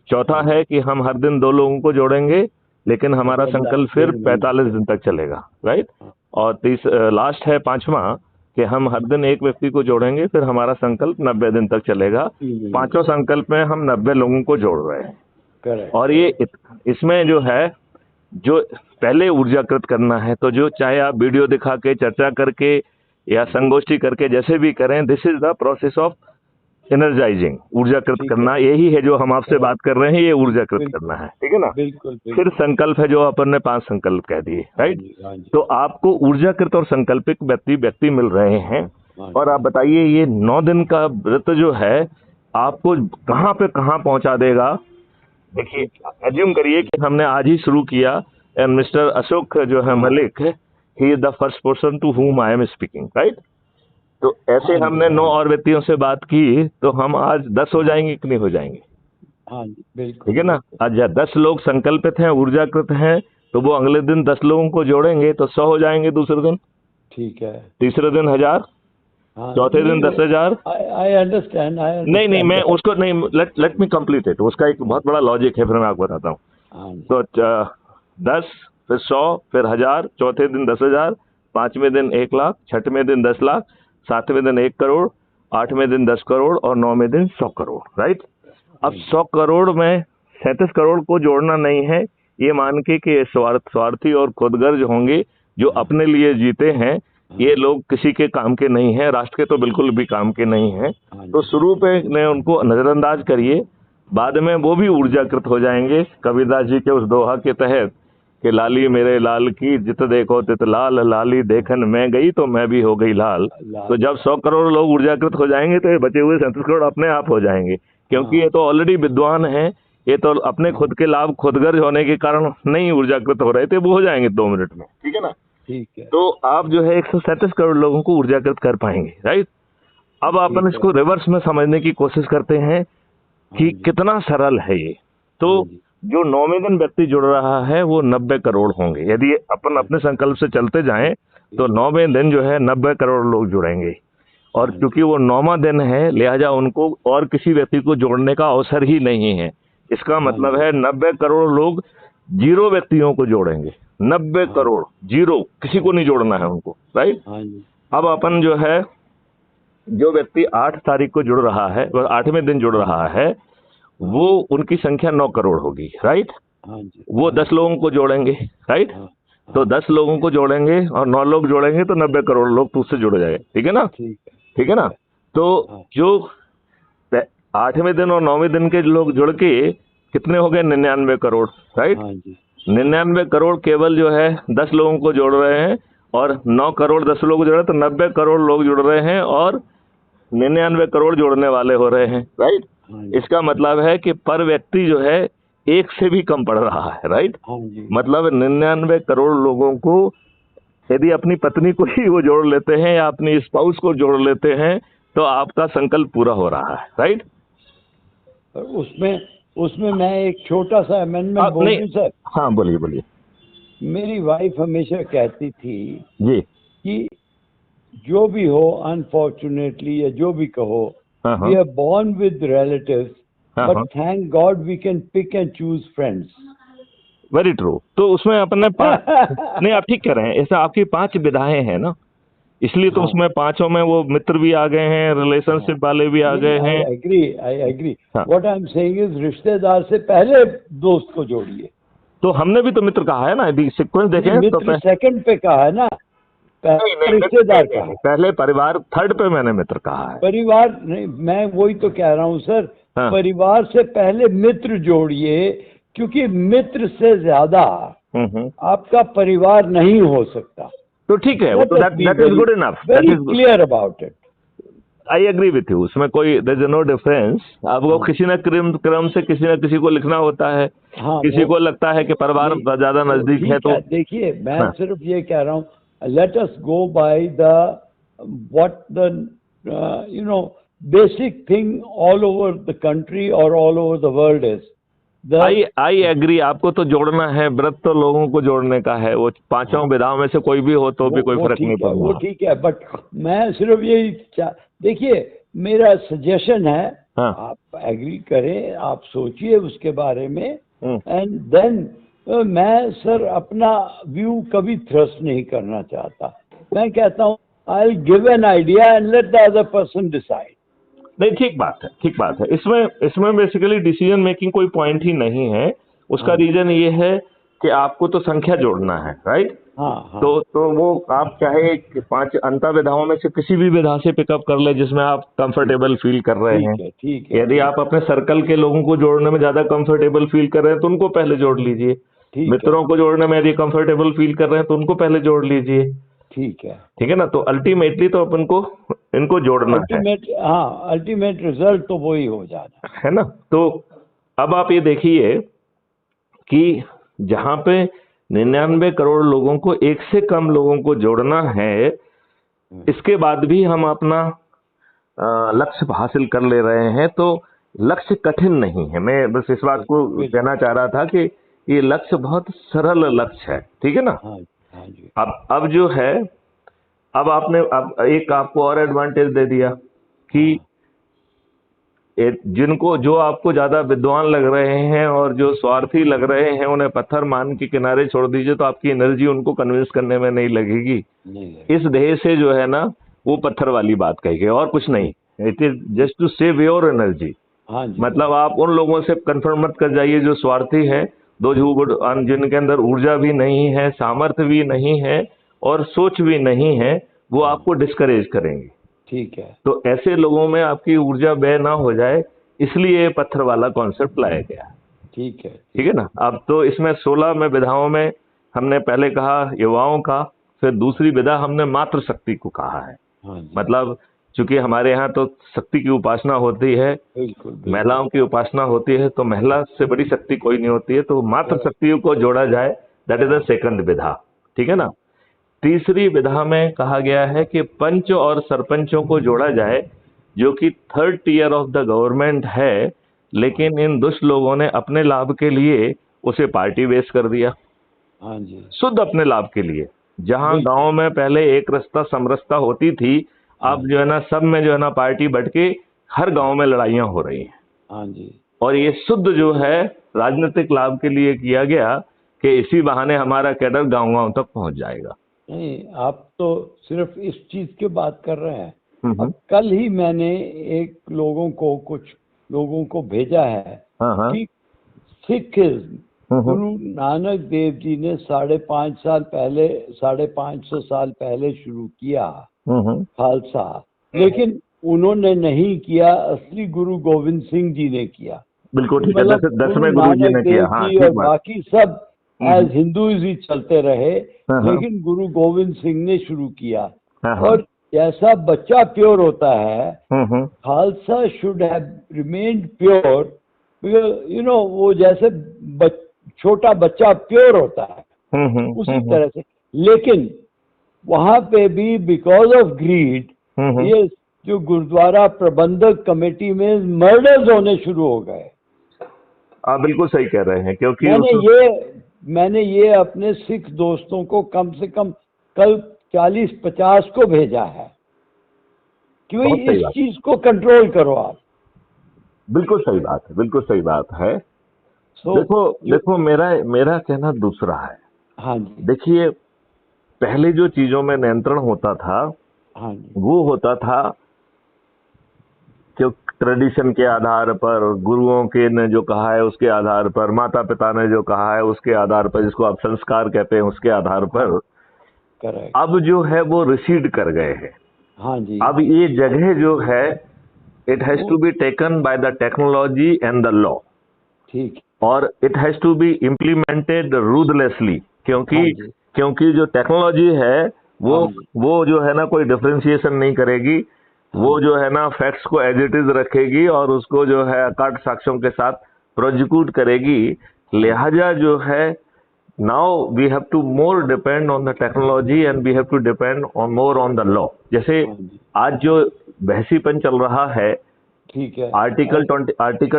चौथा है कि हम हर दिन 2 लोगों को जोड़ेंगे, लेकिन हमारा संकल्प फिर 45 दिन तक चलेगा, राइट। और लास्ट है 5वां कि हम हर दिन 1 व्यक्ति को जोड़ेंगे, फिर हमारा संकल्प 90 दिन तक चलेगा। 5वें संकल्प में हम 90 लोगों को जोड़ रहे हैं। और ये इसमें जो है, जो पहले ऊर्जाकृत करना है, तो जो चाहे आप वीडियो दिखा के, चर्चा करके या संगोष्ठी करके, जैसे भी करें, this is the process of energizing. ऊर्जाकृत करना यही है जो हम आपसे बात कर रहे हैं, ये ऊर्जाकृत करना है, ठीक है ना। बिल्कुल। फिर संकल्प है जो अपन ने 5 संकल्प कह दिए, राइट। तो आपको ऊर्जाकृत और संकल्पित व्यक्ति मिल रहे हैं। और आप बताइए, ये 9 दिन का व्रत जो है आपको कहाँ पे कहाँ पहुंचा देगा। देखिए, एज्यूम करिए कि हमने आज ही शुरू किया, एंड मिस्टर अशोक जो है Malik, he is the first person to whom I am speaking, right. तो ऐसे हमने 9 और व्यक्तियों से बात की, तो हम आज 10 हो जाएंगे कि नहीं हो जाएंगे? हाँ जी, बिल्कुल, ठीक है ना। आज 10 लोग संकल्पित हैं, ऊर्जाकृत हैं, तो वो अगले दिन 10 लोगों को जोड़ेंगे तो 100 हो जाएंगे दूसरे दिन, ठीक है। तीसरे दिन 1000, चौथे दिन 10,000। I understand. नहीं, मैं उसको नहीं, लेट मी कंप्लीट इट। उसका एक बहुत बड़ा लॉजिक है, फिर मैं आपको बताता हूँ। तो 10, फिर 100, फिर 1000, चौथे दिन 10,000, 5वें दिन 1 लाख, 6वें दिन 10 लाख, 7वें दिन 1 करोड़, 8वें दिन 10 करोड़ और 9वें दिन 100 करोड़, राइट। अब 100 करोड़ में 37 करोड़ को जोड़ना नहीं है, ये मान के कि स्वार्थी और खुदगर्ज होंगे, जो अपने लिए जीते हैं, ये लोग किसी के काम के नहीं हैं, राष्ट्र के तो बिल्कुल भी काम के नहीं हैं। तो शुरू पे उनको नजरअंदाज करिए, बाद में वो भी ऊर्जाकृत हो जाएंगे। कबीरदास जी के उस दोहा के तहत कि लाली मेरे लाल की, जित देखो तित लाल, लाली देखन मैं गई तो मैं भी हो गई लाल। तो जब 100 करोड़ लोग ऊर्जाकृत हो जाएंगे, तो ये बचे हुए 37 करोड़ अपने आप हो जाएंगे, क्योंकि ये तो ऑलरेडी विद्वान हैं, ये तो अपने खुद के लाभ, खुदगर्ज होने के कारण नहीं ऊर्जाकृत हो रहे थे, वो हो जाएंगे 2 मिनट में, ठीक है ना। ठीक है। तो आप जो है 137 करोड़ लोगों को ऊर्जाकृत कर पाएंगे, राइट। अब अपन इसको रिवर्स में समझने की कोशिश करते हैं कि कितना सरल है ये। तो जो 9वें दिन व्यक्ति जुड़ रहा है वो 90 करोड़ होंगे। यदि अपन अपने संकल्प से चलते जाएं तो 9वें दिन जो है 90 करोड़ लोग जुड़ेंगे। और क्योंकि वो 9वां दिन है, लिहाजा उनको और किसी व्यक्ति को जोड़ने का अवसर ही नहीं है। इसका मतलब है 90 करोड़ लोग 0 व्यक्तियों को जोड़ेंगे। 90 करोड़ 0, किसी को नहीं जोड़ना है उनको, राइट। अब अपन जो है, जो व्यक्ति 8 तारीख को जुड़ रहा है, 8वें दिन जुड़ रहा है, वो उनकी संख्या 9 करोड़ होगी, राइट। वो 10 लोगों को जोड़ेंगे, राइट। तो 10 लोगों को जोड़ेंगे और 9 लोग जोड़ेंगे तो 90 करोड़ लोग तो उससे जुड़ जाएंगे, ठीक है ना। ठीक है ना। तो जो 8वें दिन और 9वें दिन के लोग जुड़ के कितने हो गए? 99 करोड़, राइट। 99 करोड़ केवल जो है 10 लोगों को जोड़ रहे हैं, और 9 करोड़ 10 लोग जोड़ रहे हैं, तो 90 करोड़ लोग जुड़ रहे हैं और 99 करोड़ जोड़ने वाले हो रहे हैं, राइट। इसका मतलब है कि पर व्यक्ति जो है 1 से भी कम पड़ रहा है, राइट। मतलब 99 करोड़ लोगों को यदि अपनी पत्नी को ही वो जोड़ लेते हैं या अपनी स्पाउस को जोड़ लेते हैं, तो आपका संकल्प पूरा हो रहा है, राइट। उसमें मैं एक छोटा सा अमेंडमेंट बोलूं सर? हाँ, बोलिए। मेरी वाइफ हमेशा कहती थी जी कि जो भी हो, अनफॉर्चुनेटली या जो भी कहो, हाँ हाँ we are born with relatives, हाँ बट हाँ, thank God we can pick and choose friends. Very true. तो उसमें अपने नहीं, आप ठीक कह रहे हैं, ऐसा आपकी 5 विधाएं हैं ना, इसलिए तो हाँ उसमें 5 में वो मित्र भी आ गए हैं, रिलेशनशिप वाले भी आ गए हैं। I agree. हाँ, what I am saying is रिश्तेदार से पहले दोस्त को जोड़िए। तो हमने भी तो मित्र कहा है ना, यदि सीक्वेंस नहीं, देखें तो मित्र सेकंड पे कहा है ना, नहीं नहीं, पहले रिश्तेदार कहा। पहले परिवार, थर्ड पे मैंने मित्र कहा है। परिवार नहीं, मैं वही तो कह रहा हूँ सर, हाँ। परिवार से पहले मित्र जोड़िए, क्योंकि मित्र से ज्यादा आपका परिवार नहीं हो सकता। तो ठीक है, वो तो that is good enough, that very is good, clear about it. I agree with you, उसमें कोई देयर इज नो डिफरेंस। आपको किसी न क्रम से किसी न किसी को लिखना होता है। हाँ, किसी को लगता है कि परिवार ज्यादा नजदीक है तो देखिए, मैं हाँ। सिर्फ ये कह रहा हूँ, let us go by the what the you know basic thing all over the country और all over the world is I agree, आपको तो जोड़ना है, व्रत तो लोगों को जोड़ने का है, वो 5 विधाओं में से कोई भी हो तो भी कोई फर्क नहीं पड़ वो रहा। ठीक है, बट मैं सिर्फ यही देखिए, मेरा सजेशन है, हाँ। आप एग्री करें, आप सोचिए उसके बारे में, हम्म। एंड देन मैं सर अपना व्यू कभी थ्रस्ट नहीं करना चाहता। मैं कहता हूँ I will give an idea and let the other person decide. नहीं, ठीक बात है, ठीक बात है। इसमें बेसिकली डिसीजन मेकिंग कोई पॉइंट ही नहीं है। उसका रीजन ये है कि आपको तो संख्या जोड़ना है, राइट। हाँ। तो वो आप चाहे 5 अंतर विधाओं में से किसी भी विधा से पिकअप कर ले जिसमें आप कंफर्टेबल फील कर रहे हैं। ठीक है। यदि आप अपने सर्कल के लोगों को जोड़ने में ज्यादा कंफर्टेबल फील कर रहे हैं तो उनको पहले जोड़ लीजिए। मित्रों को जोड़ने में यदि कंफर्टेबल फील कर रहे हैं तो उनको पहले जोड़ लीजिए। ठीक है ना। तो अल्टीमेटली तो अपन को इनको जोड़ना है। हाँ, अल्टीमेट रिजल्ट तो वही हो जाना है ना। तो अब आप ये देखिए कि जहां पे 99 करोड़ लोगों को, 1 से कम लोगों को जोड़ना है, इसके बाद भी हम अपना लक्ष्य हासिल कर ले रहे हैं, तो लक्ष्य कठिन नहीं है। मैं बस इस बात को कहना चाह रहा था कि ये लक्ष्य बहुत सरल लक्ष्य है, ठीक है ना। अब जो है, अब आपने एक आपको और एडवांटेज दे दिया कि जिनको, जो आपको ज्यादा विद्वान लग रहे हैं और जो स्वार्थी लग रहे हैं, उन्हें पत्थर मान के किनारे छोड़ दीजिए, तो आपकी एनर्जी उनको कन्विंस करने में नहीं लगेगी। इस ध्येय से जो है ना, वो पत्थर वाली बात कही, और कुछ नहीं। It is just to save your energy. मतलब आप उन लोगों से कन्फर्म मत कर जाइए जो स्वार्थी है, जिनके अंदर ऊर्जा भी नहीं है, सामर्थ्य भी नहीं है और सोच भी नहीं है, वो आपको डिस्करेज करेंगे। ठीक है। तो ऐसे लोगों में आपकी ऊर्जा व्यय ना हो जाए, इसलिए पत्थर वाला कॉन्सेप्ट लाया गया। ठीक है ना। अब तो इसमें 16 में विधाओं में हमने पहले कहा युवाओं का, फिर दूसरी विधा हमने मातृ शक्ति को कहा है। मतलब चूंकि हमारे यहाँ तो शक्ति की उपासना होती है, महिलाओं की उपासना होती है, तो महिला से बड़ी शक्ति कोई नहीं होती है, तो मातृ शक्ति को जोड़ा जाए, दैट इज द सेकंड विधा। ठीक है ना। तीसरी विधा में कहा गया है कि पंच और सरपंचों को जोड़ा जाए, जो कि 3rd tier of the government है, लेकिन इन दुष्ट लोगों ने अपने लाभ के लिए उसे पार्टी बेस कर दिया। शुद्ध अपने लाभ के लिए। जहां गांव में पहले एक रस्ता समरसता होती थी, अब जो है ना, सब में जो है ना पार्टी बढ़ के हर गांव में लड़ाइयां हो रही हैं। और ये शुद्ध जो है राजनीतिक लाभ के लिए किया गया कि इसी बहाने हमारा कैडर गांव-गांव तक पहुंच जाएगा। नहीं, आप तो सिर्फ इस चीज की बात कर रहे हैं। अब कल ही मैंने कुछ लोगों को भेजा है कि सिखिज्म गुरु नानक देव जी ने 550 साल पहले शुरू किया खालसा, लेकिन उन्होंने नहीं किया, असली गुरु गोविंद सिंह जी ने किया। बिल्कुल ठीक है। 10वें गुरु जी ने किया। हाँ, और बाकी सब एज हिंदूज ही चलते रहे, लेकिन गुरु गोविंद सिंह ने शुरू किया। और जैसा बच्चा प्योर होता है, Khalsa should have remained pure, because वो जैसे छोटा बच्चा प्योर होता है, उसी तरह से। लेकिन वहां पे भी बिकॉज ऑफ ग्रीड, ये जो गुरुद्वारा प्रबंधक कमेटी में मर्डर्स होने शुरू हो गए। आप बिल्कुल सही कह रहे हैं, क्योंकि मैंने ये अपने सिख दोस्तों को कम से कम कल 40-50 को भेजा है। क्यों बहुत सही इस बात, चीज को कंट्रोल करो आप। बिल्कुल सही बात है, बिल्कुल सही बात है। सो देखो मेरा मेरा कहना दूसरा है। हाँ जी, देखिए, पहले जो चीजों में नियंत्रण होता था हाँ जी, वो होता था कि ट्रेडिशन के आधार पर, गुरुओं के ने जो कहा है उसके आधार पर, माता पिता ने जो कहा है उसके आधार पर, जिसको आप संस्कार कहते हैं उसके आधार पर। करेक्ट, अब जो है वो रिसीड कर गए हैं। हाँ जी, अब ये जगह जो है, इट हैज वो to be taken by the technology and the law, ठीक, और it has to be implemented ruthlessly. हाँ क्योंकि जी, क्योंकि जो टेक्नोलॉजी है वो हाँ जी, वो जो है ना कोई डिफरेंशिएशन नहीं करेगी। हाँ वो जी, जो है ना फैक्ट्स को एज इट इज रखेगी और उसको जो है अकाट साक्ष्यों के साथ प्रोजिक्यूट करेगी। हाँ, लिहाजा जो है, now we have to more depend on the technology and we have to depend on more on the law. जैसे हाँ जी, आज जो बहसीपन चल रहा है, ठीक है, आर्टिकल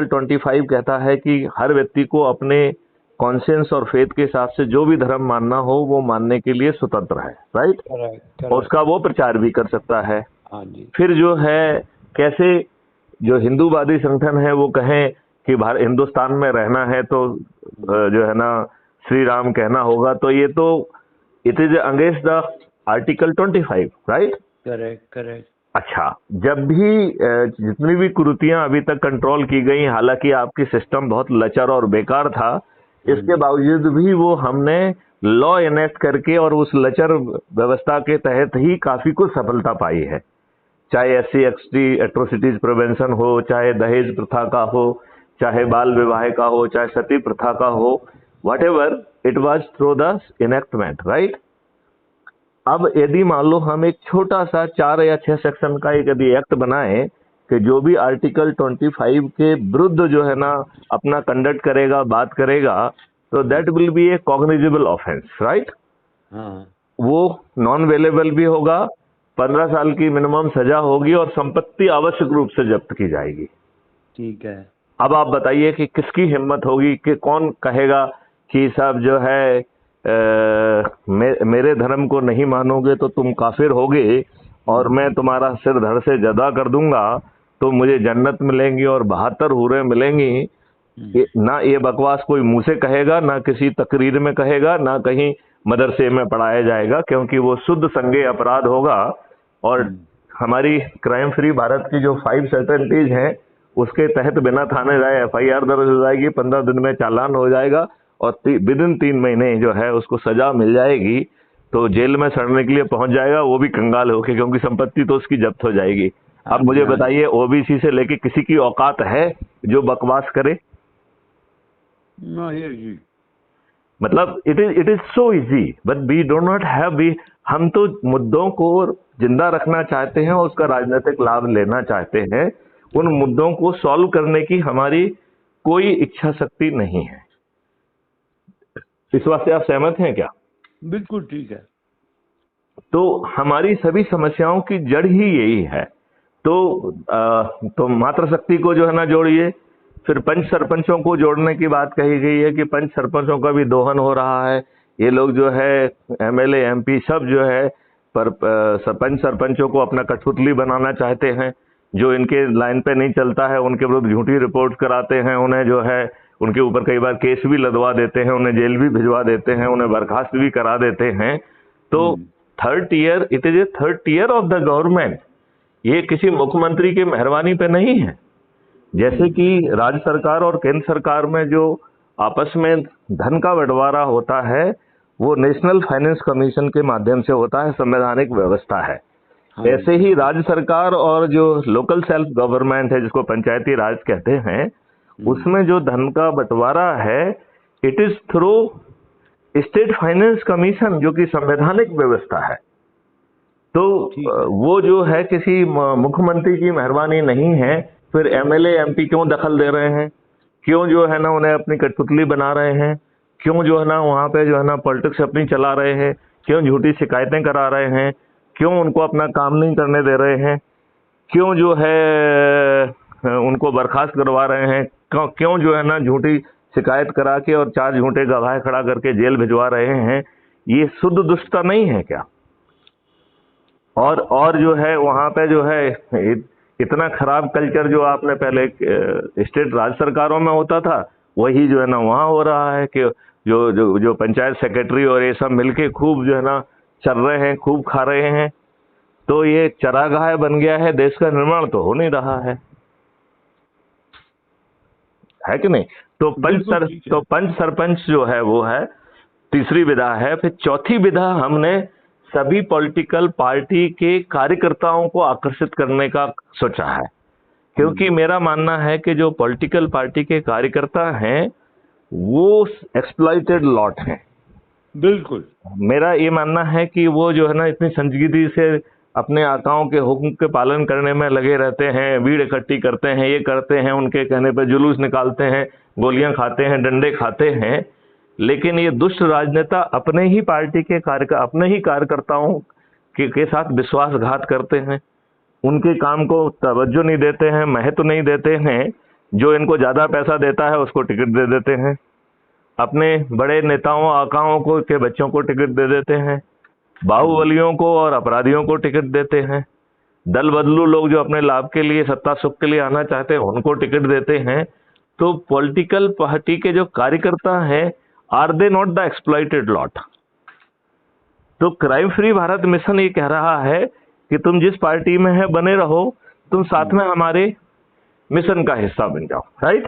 25 कहता है कि हर व्यक्ति को अपने कॉन्शियंस और फेथ के हिसाब से जो भी धर्म मानना हो वो मानने के लिए स्वतंत्र है, राइट। करेक्ट, और करेक्ट, उसका वो प्रचार भी कर सकता है। हाँ जी, फिर जो है, कैसे जो हिंदूवादी संगठन है वो कहें कि भारत हिंदुस्तान में रहना है तो जो है ना श्री राम कहना होगा, तो ये तो it is against the article 25, right. Correct, correct, अच्छा, जब भी जितनी भी कुरीतियां अभी तक कंट्रोल की गई, हालांकि आपकी सिस्टम बहुत लचर और बेकार था, इसके बावजूद भी वो हमने लॉ इनेक्ट करके और उस लचर व्यवस्था के तहत ही काफी कुछ सफलता पाई है। चाहे SC/ST एट्रोसिटीज प्रिवेंशन हो, चाहे दहेज प्रथा का हो, चाहे बाल विवाह का हो, चाहे सती प्रथा का हो, what ever it was through the enactment, right. अब यदि मान लो हम एक छोटा सा 4 या 6 सेक्शन का एक यदि एक्ट बनाए कि जो भी आर्टिकल 25 के विरुद्ध जो है ना अपना कंडक्ट करेगा, बात करेगा, तो that will be A cognizable offence, right. हाँ, वो नॉन वेलेबल भी होगा, 15 साल की मिनिमम सजा होगी और संपत्ति आवश्यक रूप से जब्त की जाएगी। ठीक है, अब आप बताइए कि किसकी हिम्मत होगी, कि कौन कहेगा कि साहब जो है मेरे धर्म को नहीं मानोगे तो तुम काफिर होगे और मैं तुम्हारा सिर धड़ से जदा कर दूंगा, तो मुझे जन्नत मिलेंगी और 72 हूरें मिलेंगी। ना ये बकवास कोई मुंह से कहेगा, ना किसी तकरीर में कहेगा, ना कहीं मदरसे में पढ़ाया जाएगा, क्योंकि वो शुद्ध संज्ञेय अपराध होगा। और हमारी क्राइम फ्री भारत की जो 5 सर्टेनिटीज हैं उसके तहत बिना थाने जाए FIR दर्ज हो जाएगी, 15 दिन में चालान हो जाएगा और विद इन 3 महीने जो है उसको सजा मिल जाएगी। तो जेल में सड़ने के लिए पहुंच जाएगा, वो भी कंगाल होके, क्योंकि संपत्ति तो उसकी जब्त हो जाएगी। अब मुझे बताइए, OBC से लेके किसी की औकात है जो बकवास करे? जी, मतलब it is so easy, but we do not have, हम तो मुद्दों को जिंदा रखना चाहते हैं, उसका राजनीतिक लाभ लेना चाहते हैं। उन मुद्दों को सॉल्व करने की हमारी कोई इच्छा शक्ति नहीं है। इस वास्ते आप सहमत हैं क्या? बिल्कुल ठीक है, तो हमारी सभी समस्याओं की जड़ ही यही है। तो मातृशक्ति को जो है ना जोड़िए, फिर पंच सरपंचों को जोड़ने की बात कही गई है कि पंच सरपंचों का भी दोहन हो रहा है। ये लोग जो है MLA MP सब जो है पर पंच सरपंचों को अपना कठपुतली बनाना चाहते हैं। जो इनके लाइन पे नहीं चलता है उनके विरुद्ध झूठी रिपोर्ट कराते हैं, उन्हें जो है उनके ऊपर कई बार केस भी लदवा देते हैं, उन्हें जेल भी भिजवा देते हैं, उन्हें बर्खास्त भी करा देते हैं। तो third year, it is a third year of the government. ये किसी मुख्यमंत्री की मेहरबानी पे नहीं है। जैसे कि राज्य सरकार और केंद्र सरकार में जो आपस में धन का बंटवारा होता है वो नेशनल फाइनेंस कमीशन के माध्यम से होता है, संवैधानिक व्यवस्था है। ऐसे ही राज्य सरकार और जो लोकल सेल्फ गवर्नमेंट है, जिसको पंचायती राज कहते हैं, उसमें जो धन का बंटवारा है it is through state finance commission, जो कि संवैधानिक व्यवस्था है। तो वो जो है किसी मुख्यमंत्री की मेहरबानी नहीं है। फिर MLA MP क्यों दखल दे रहे हैं, क्यों जो है ना उन्हें अपनी कठपुतली बना रहे हैं, क्यों जो है ना वहां पे जो है ना पॉलिटिक्स अपनी चला रहे हैं, क्यों झूठी शिकायतें करा रहे हैं, क्यों उनको अपना काम नहीं करने दे रहे हैं, क्यों जो है उनको बर्खास्त करवा रहे हैं, क्यों जो है ना झूठी शिकायत करा के और 4 झूठे गवाह खड़ा करके जेल भिजवा रहे हैं। ये शुद्ध दुष्टता नहीं है क्या? और जो है वहाँ पे जो है इतना खराब कल्चर जो आपने पहले स्टेट राज्य सरकारों में होता था, वही जो है ना वहाँ हो रहा है कि जो जो जो पंचायत सेक्रेटरी और ये सब मिलके खूब जो है ना चल रहे हैं, खूब खा रहे हैं। तो ये चरागाह बन गया है, देश का निर्माण तो हो नहीं रहा है कि नहीं? तो पंच सरपंच जो है वो है तीसरी विधा है। फिर चौथी विधा हमने सभी पॉलिटिकल पार्टी के कार्यकर्ताओं को आकर्षित करने का सोचा है, क्योंकि मेरा मानना है कि जो पॉलिटिकल पार्टी के कार्यकर्ता हैं वो एक्सप्लॉइटेड लॉट हैं। बिल्कुल, मेरा ये मानना है कि वो जो है ना इतनी संजीदगी से अपने आकाओं के हुक्म के पालन करने में लगे रहते हैं, भीड़ इकट्ठी करते हैं, ये करते हैं, उनके कहने पर जुलूस निकालते हैं, गोलियां खाते हैं, डंडे खाते हैं, लेकिन ये दुष्ट राजनेता अपने ही पार्टी के अपने ही कार्यकर्ताओं के साथ विश्वासघात करते हैं, उनके काम को तवज्जो नहीं देते हैं, महत्व नहीं देते हैं। जो इनको ज्यादा पैसा देता है उसको टिकट दे देते हैं, अपने बड़े नेताओं आकाओं को के बच्चों को टिकट दे देते हैं, बाहुबलियों को और अपराधियों को टिकट देते हैं, दल बदलू लोग जो अपने लाभ के लिए सत्ता सुख के लिए आना चाहते हैं उनको टिकट देते हैं। तो पॉलिटिकल पार्टी के जो कार्यकर्ता हैं, are they not the exploited lot? तो क्राइम फ्री भारत मिशन ये कह रहा है कि तुम जिस पार्टी में है बने रहो, तुम साथ में हमारे मिशन का हिस्सा बन जाओ, राइट?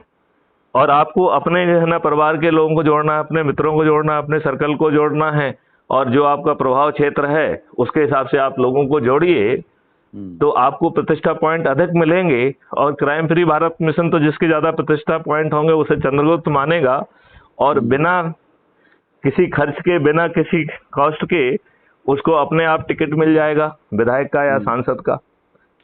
और आपको अपने जो है ना परिवार के लोगों को जोड़ना है, अपने मित्रों को जोड़ना है, अपने सर्कल को जोड़ना है, और जो आपका प्रभाव क्षेत्र है उसके हिसाब से आप लोगों को जोड़िए, तो आपको प्रतिष्ठा पॉइंट अधिक मिलेंगे। और क्राइम फ्री भारत मिशन तो जिसके ज्यादा प्रतिष्ठा पॉइंट होंगे उसे चंद्रगुप्त मानेगा, और बिना किसी खर्च के, बिना किसी कॉस्ट के उसको अपने आप टिकट मिल जाएगा विधायक का या सांसद का।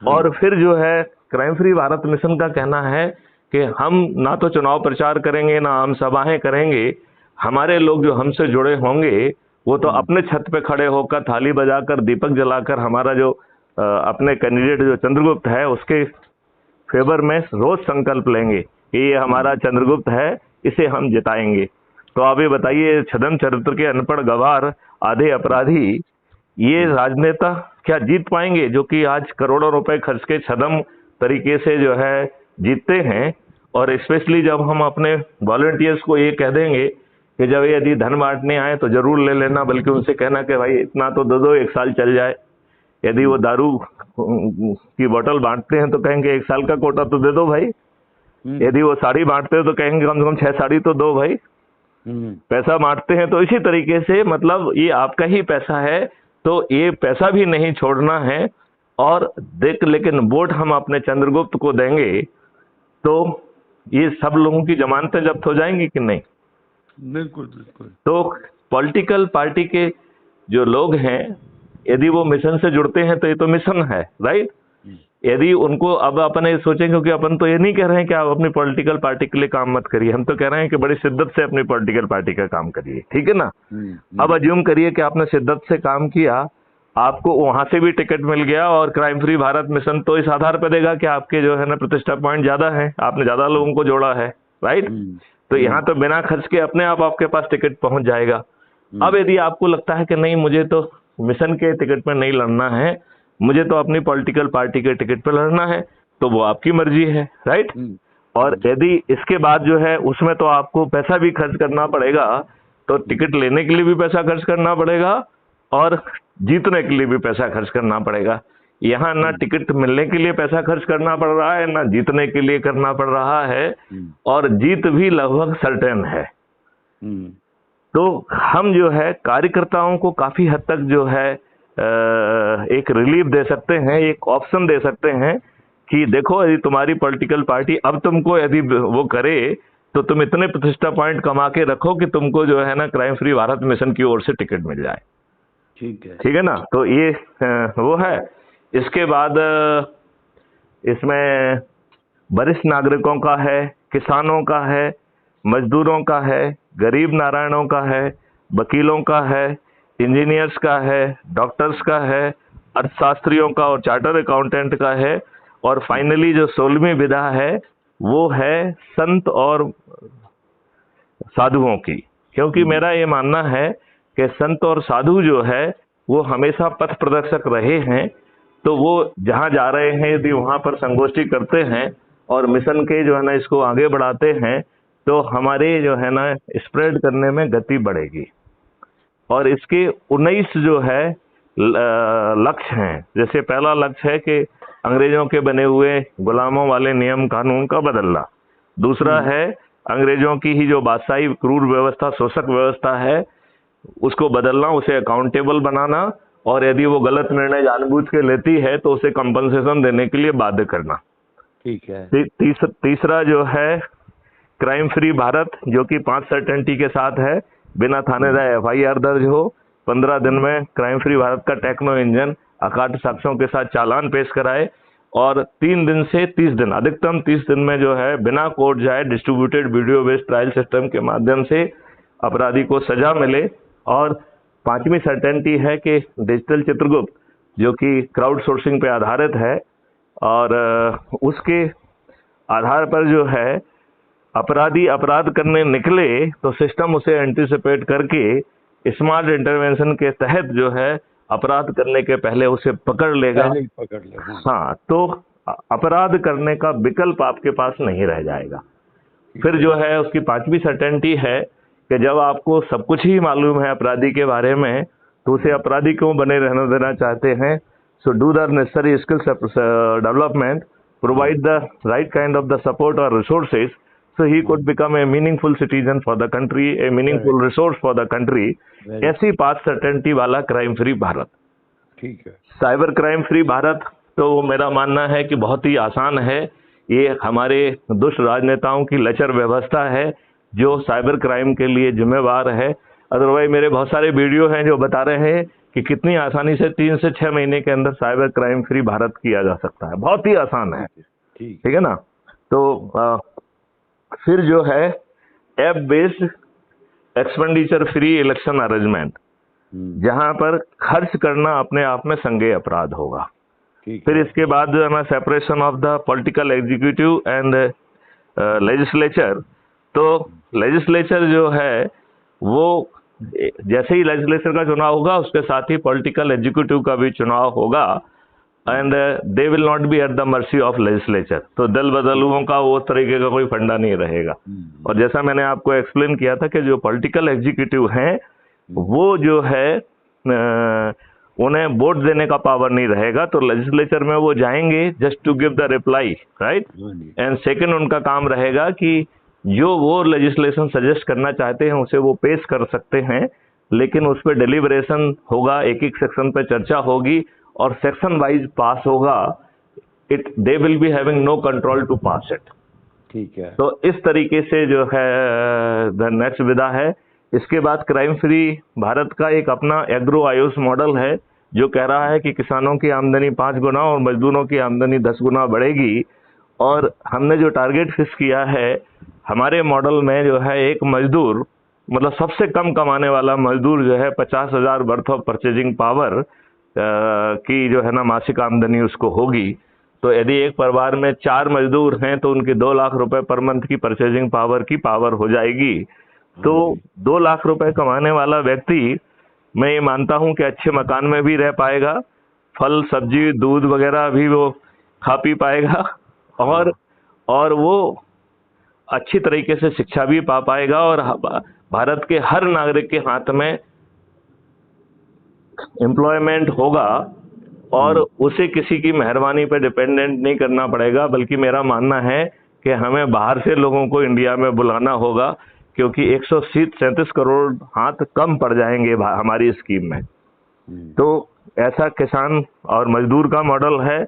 और फिर जो है क्राइम फ्री भारत मिशन का कहना है कि हम ना तो चुनाव प्रचार करेंगे, ना आम सभाएं करेंगे, हमारे लोग जो हमसे जुड़े होंगे वो तो अपने छत पे खड़े होकर थाली बजाकर दीपक जलाकर हमारा जो अपने कैंडिडेट जो चंद्रगुप्त है उसके फेवर में रोज संकल्प लेंगे कि ये हमारा चंद्रगुप्त है, इसे हम जिताएंगे। तो आप ये बताइए, छद्म चरित्र के अनपढ़ गवार, आधे अपराधी, ये राजनेता क्या जीत पाएंगे जो कि आज करोड़ों रुपए खर्च के छद्म तरीके से जो है जीतते हैं? और स्पेशली जब हम अपने वॉलंटियर्स को ये कह देंगे कि जब यदि धन बांटने आए तो जरूर ले लेना, बल्कि उनसे कहना कि भाई इतना तो दे दो, 1 साल चल जाए। यदि वो दारू की बोतल बांटते हैं तो कहेंगे 1 साल का कोटा तो दे दो भाई। यदि वो साड़ी बांटते हैं तो कहेंगे कम से कम 6 साड़ी तो दो भाई। पैसा बांटते हैं तो इसी तरीके से, मतलब ये आपका ही पैसा है तो ये पैसा भी नहीं छोड़ना है। और देख, लेकिन वोट हम अपने चंद्रगुप्त को देंगे तो ये सब लोगों की जमानतें जब्त हो जाएंगी कि नहीं? बिल्कुल बिल्कुल। तो पॉलिटिकल पार्टी के जो लोग हैं यदि वो मिशन से जुड़ते हैं तो ये तो मिशन है, राइट? यदि उनको अब अपन ये सोचें, क्योंकि अपन तो ये नहीं कह रहे हैं कि आप अपनी पॉलिटिकल पार्टी के लिए काम मत करिए, हम तो कह रहे हैं कि बड़ी शिद्दत से अपनी पॉलिटिकल पार्टी का काम करिए, ठीक है ना? अब अज्यूम करिए कि आपने शिद्दत से काम किया, आपको वहां से भी टिकट मिल गया, और क्राइम फ्री भारत मिशन तो इस आधार पर देगा कि आपके जो है ना प्रतिष्ठा पॉइंट ज्यादा है, आपने ज्यादा लोगों को जोड़ा है, राइट? तो यहाँ तो बिना खर्च के अपने आप आपके पास टिकट पहुंच जाएगा। अब यदि आपको लगता है कि नहीं, मुझे तो मिशन के टिकट पर नहीं लड़ना है, मुझे तो अपनी पॉलिटिकल पार्टी के टिकट पर लड़ना है, तो वो आपकी मर्जी है, राइट? और यदि इसके बाद जो है उसमें तो आपको पैसा भी खर्च करना पड़ेगा, तो टिकट लेने के लिए भी पैसा खर्च करना पड़ेगा और जीतने के लिए भी पैसा खर्च करना पड़ेगा। यहाँ ना टिकट मिलने के लिए पैसा खर्च करना पड़ रहा है, ना जीतने के लिए करना पड़ रहा है, और जीत भी लगभग सर्टेन है। तो हम जो है कार्यकर्ताओं को काफी हद तक जो है एक रिलीफ दे सकते हैं, एक ऑप्शन दे सकते हैं कि देखो, यदि तुम्हारी पॉलिटिकल पार्टी अब तुमको यदि वो करे तो तुम इतने प्रतिष्ठा पॉइंट कमा के रखो कि तुमको जो है ना क्राइम फ्री भारत मिशन की ओर से टिकट मिल जाए। ठीक है ना? तो ये वो है। इसके बाद इसमें वरिष्ठ नागरिकों का है, किसानों का है, मजदूरों का है, गरीब नारायणों का है, वकीलों का है, इंजीनियर्स का है, डॉक्टर्स का है, अर्थशास्त्रियों का और चार्टर अकाउंटेंट का है, और फाइनली जो 16वीं विधा है वो है संत और साधुओं की। क्योंकि मेरा ये मानना है कि संत और साधु जो है वो हमेशा पथ प्रदर्शक रहे हैं। तो वो जहाँ जा रहे हैं यदि वहाँ पर संगोष्ठी करते हैं और मिशन के जो है ना इसको आगे बढ़ाते हैं, तो हमारे जो है ना स्प्रेड करने में गति बढ़ेगी। और इसके 19 जो है लक्ष्य हैं। जैसे पहला लक्ष्य है कि अंग्रेजों के बने हुए गुलामों वाले नियम कानून का बदलना। दूसरा है अंग्रेजों की ही जो बादशाही क्रूर व्यवस्था, शोषक व्यवस्था है, उसको बदलना, उसे अकाउंटेबल बनाना, और यदि वो गलत निर्णय जानबूझ के लेती है तो उसे कंपनसेशन देने के लिए बाध्य करना। ठीक है। तीसरा जो है क्राइम फ्री भारत, जो कि 5 सर्टेनिटी के साथ है, बिना थानेदार FIR दर्ज हो, 15 दिन में क्राइम फ्री भारत का टेक्नो इंजन अकाट साक्ष्यों के साथ चालान पेश कराए, और 3 दिन से 30 दिन, अधिकतम 30 दिन में जो है बिना कोर्ट जाए distributed video based trial system के माध्यम से अपराधी को सजा मिले। और 5वीं सर्टेनिटी है कि डिजिटल चित्रगुप्त, जो कि क्राउड सोर्सिंग पे आधारित है, और उसके आधार पर जो है अपराधी अपराध करने निकले तो सिस्टम उसे एंटीसिपेट करके स्मार्ट इंटरवेंशन के तहत जो है अपराध करने के पहले उसे पकड़ लेगा। हाँ, तो अपराध करने का विकल्प आपके पास नहीं रह जाएगा। फिर जो है उसकी 5वीं सर्टेनिटी है कि जब आपको सब कुछ ही मालूम है अपराधी के बारे में, तो उसे अपराधी क्यों बने रहने देना चाहते हैं? So do the necessary skills development, provide the right kind of the support और resources, so he could become a meaningful citizen for the country, a meaningful resource for the country। ऐसी 5 सर्टेनिटी वाला crime free Bharat. ठीक है। Cyber crime free Bharat तो मेरा मानना है कि बहुत ही आसान है। ये हमारे दुष्ट राजनेताओं की लचर व्यवस्था है जो साइबर क्राइम के लिए जिम्मेवार है। अदरवाइज मेरे बहुत सारे वीडियो हैं जो बता रहे हैं कि कितनी आसानी से 3 से 6 महीने के अंदर साइबर क्राइम फ्री भारत किया जा सकता है। बहुत ही आसान है। ठीक है ना? तो फिर जो है app based expenditure free election arrangement, जहां पर खर्च करना अपने आप में संज्ञेय अपराध होगा। फिर इसके बाद जो है ना separation of the political executive and legislature. तो लेजिस्लेचर जो है वो जैसे ही लेजिस्लेचर का चुनाव होगा उसके साथ ही पॉलिटिकल एग्जीक्यूटिव का भी चुनाव होगा, and they will not be at the mercy of legislature. तो दल बदलुओं का वो तरीके का कोई फंडा नहीं रहेगा। और जैसा मैंने आपको एक्सप्लेन किया था कि जो पॉलिटिकल एग्जीक्यूटिव हैं वो जो है उन्हें वोट देने का पावर नहीं रहेगा। तो लेजिस्लेचर में वो जाएंगे just to give the reply, right. And second उनका काम रहेगा कि जो वो लेजिस्लेशन सजेस्ट करना चाहते हैं उसे वो पेश कर सकते हैं, लेकिन उस पर डिलीबरेशन होगा, एक एक सेक्शन पे चर्चा होगी और सेक्शन वाइज पास होगा। They will be having no control to pass it. ठीक है। तो इस तरीके से जो है द नेक्स्ट विधा है। इसके बाद क्राइम फ्री भारत का एक अपना एग्रो आयुष मॉडल है जो कह रहा है कि किसानों की आमदनी 5 गुना और मजदूरों की आमदनी 10 गुना बढ़ेगी। और हमने जो टारगेट फिक्स किया है हमारे मॉडल में जो है एक मजदूर, मतलब सबसे कम कमाने वाला मजदूर जो है 50,000 वर्थ ऑफ परचेजिंग पावर की जो है ना मासिक आमदनी उसको होगी। तो यदि एक परिवार में 4 मजदूर हैं तो उनकी 2 लाख रुपए पर मंथ की परचेजिंग पावर हो जाएगी। तो 2 लाख रुपए कमाने वाला व्यक्ति, मैं ये मानता हूं कि अच्छे मकान में भी रह पाएगा, फल सब्जी दूध वगैरह भी वो खा पी पाएगा, और वो अच्छी तरीके से शिक्षा भी पा पाएगा, और भारत के हर नागरिक के हाथ में एम्प्लॉयमेंट होगा और उसे किसी की मेहरबानी पे डिपेंडेंट नहीं करना पड़ेगा। बल्कि मेरा मानना है कि हमें बाहर से लोगों को इंडिया में बुलाना होगा, क्योंकि 137 करोड़ हाथ कम पड़ जाएंगे हमारी स्कीम में। तो ऐसा किसान और मजदूर का मॉडल है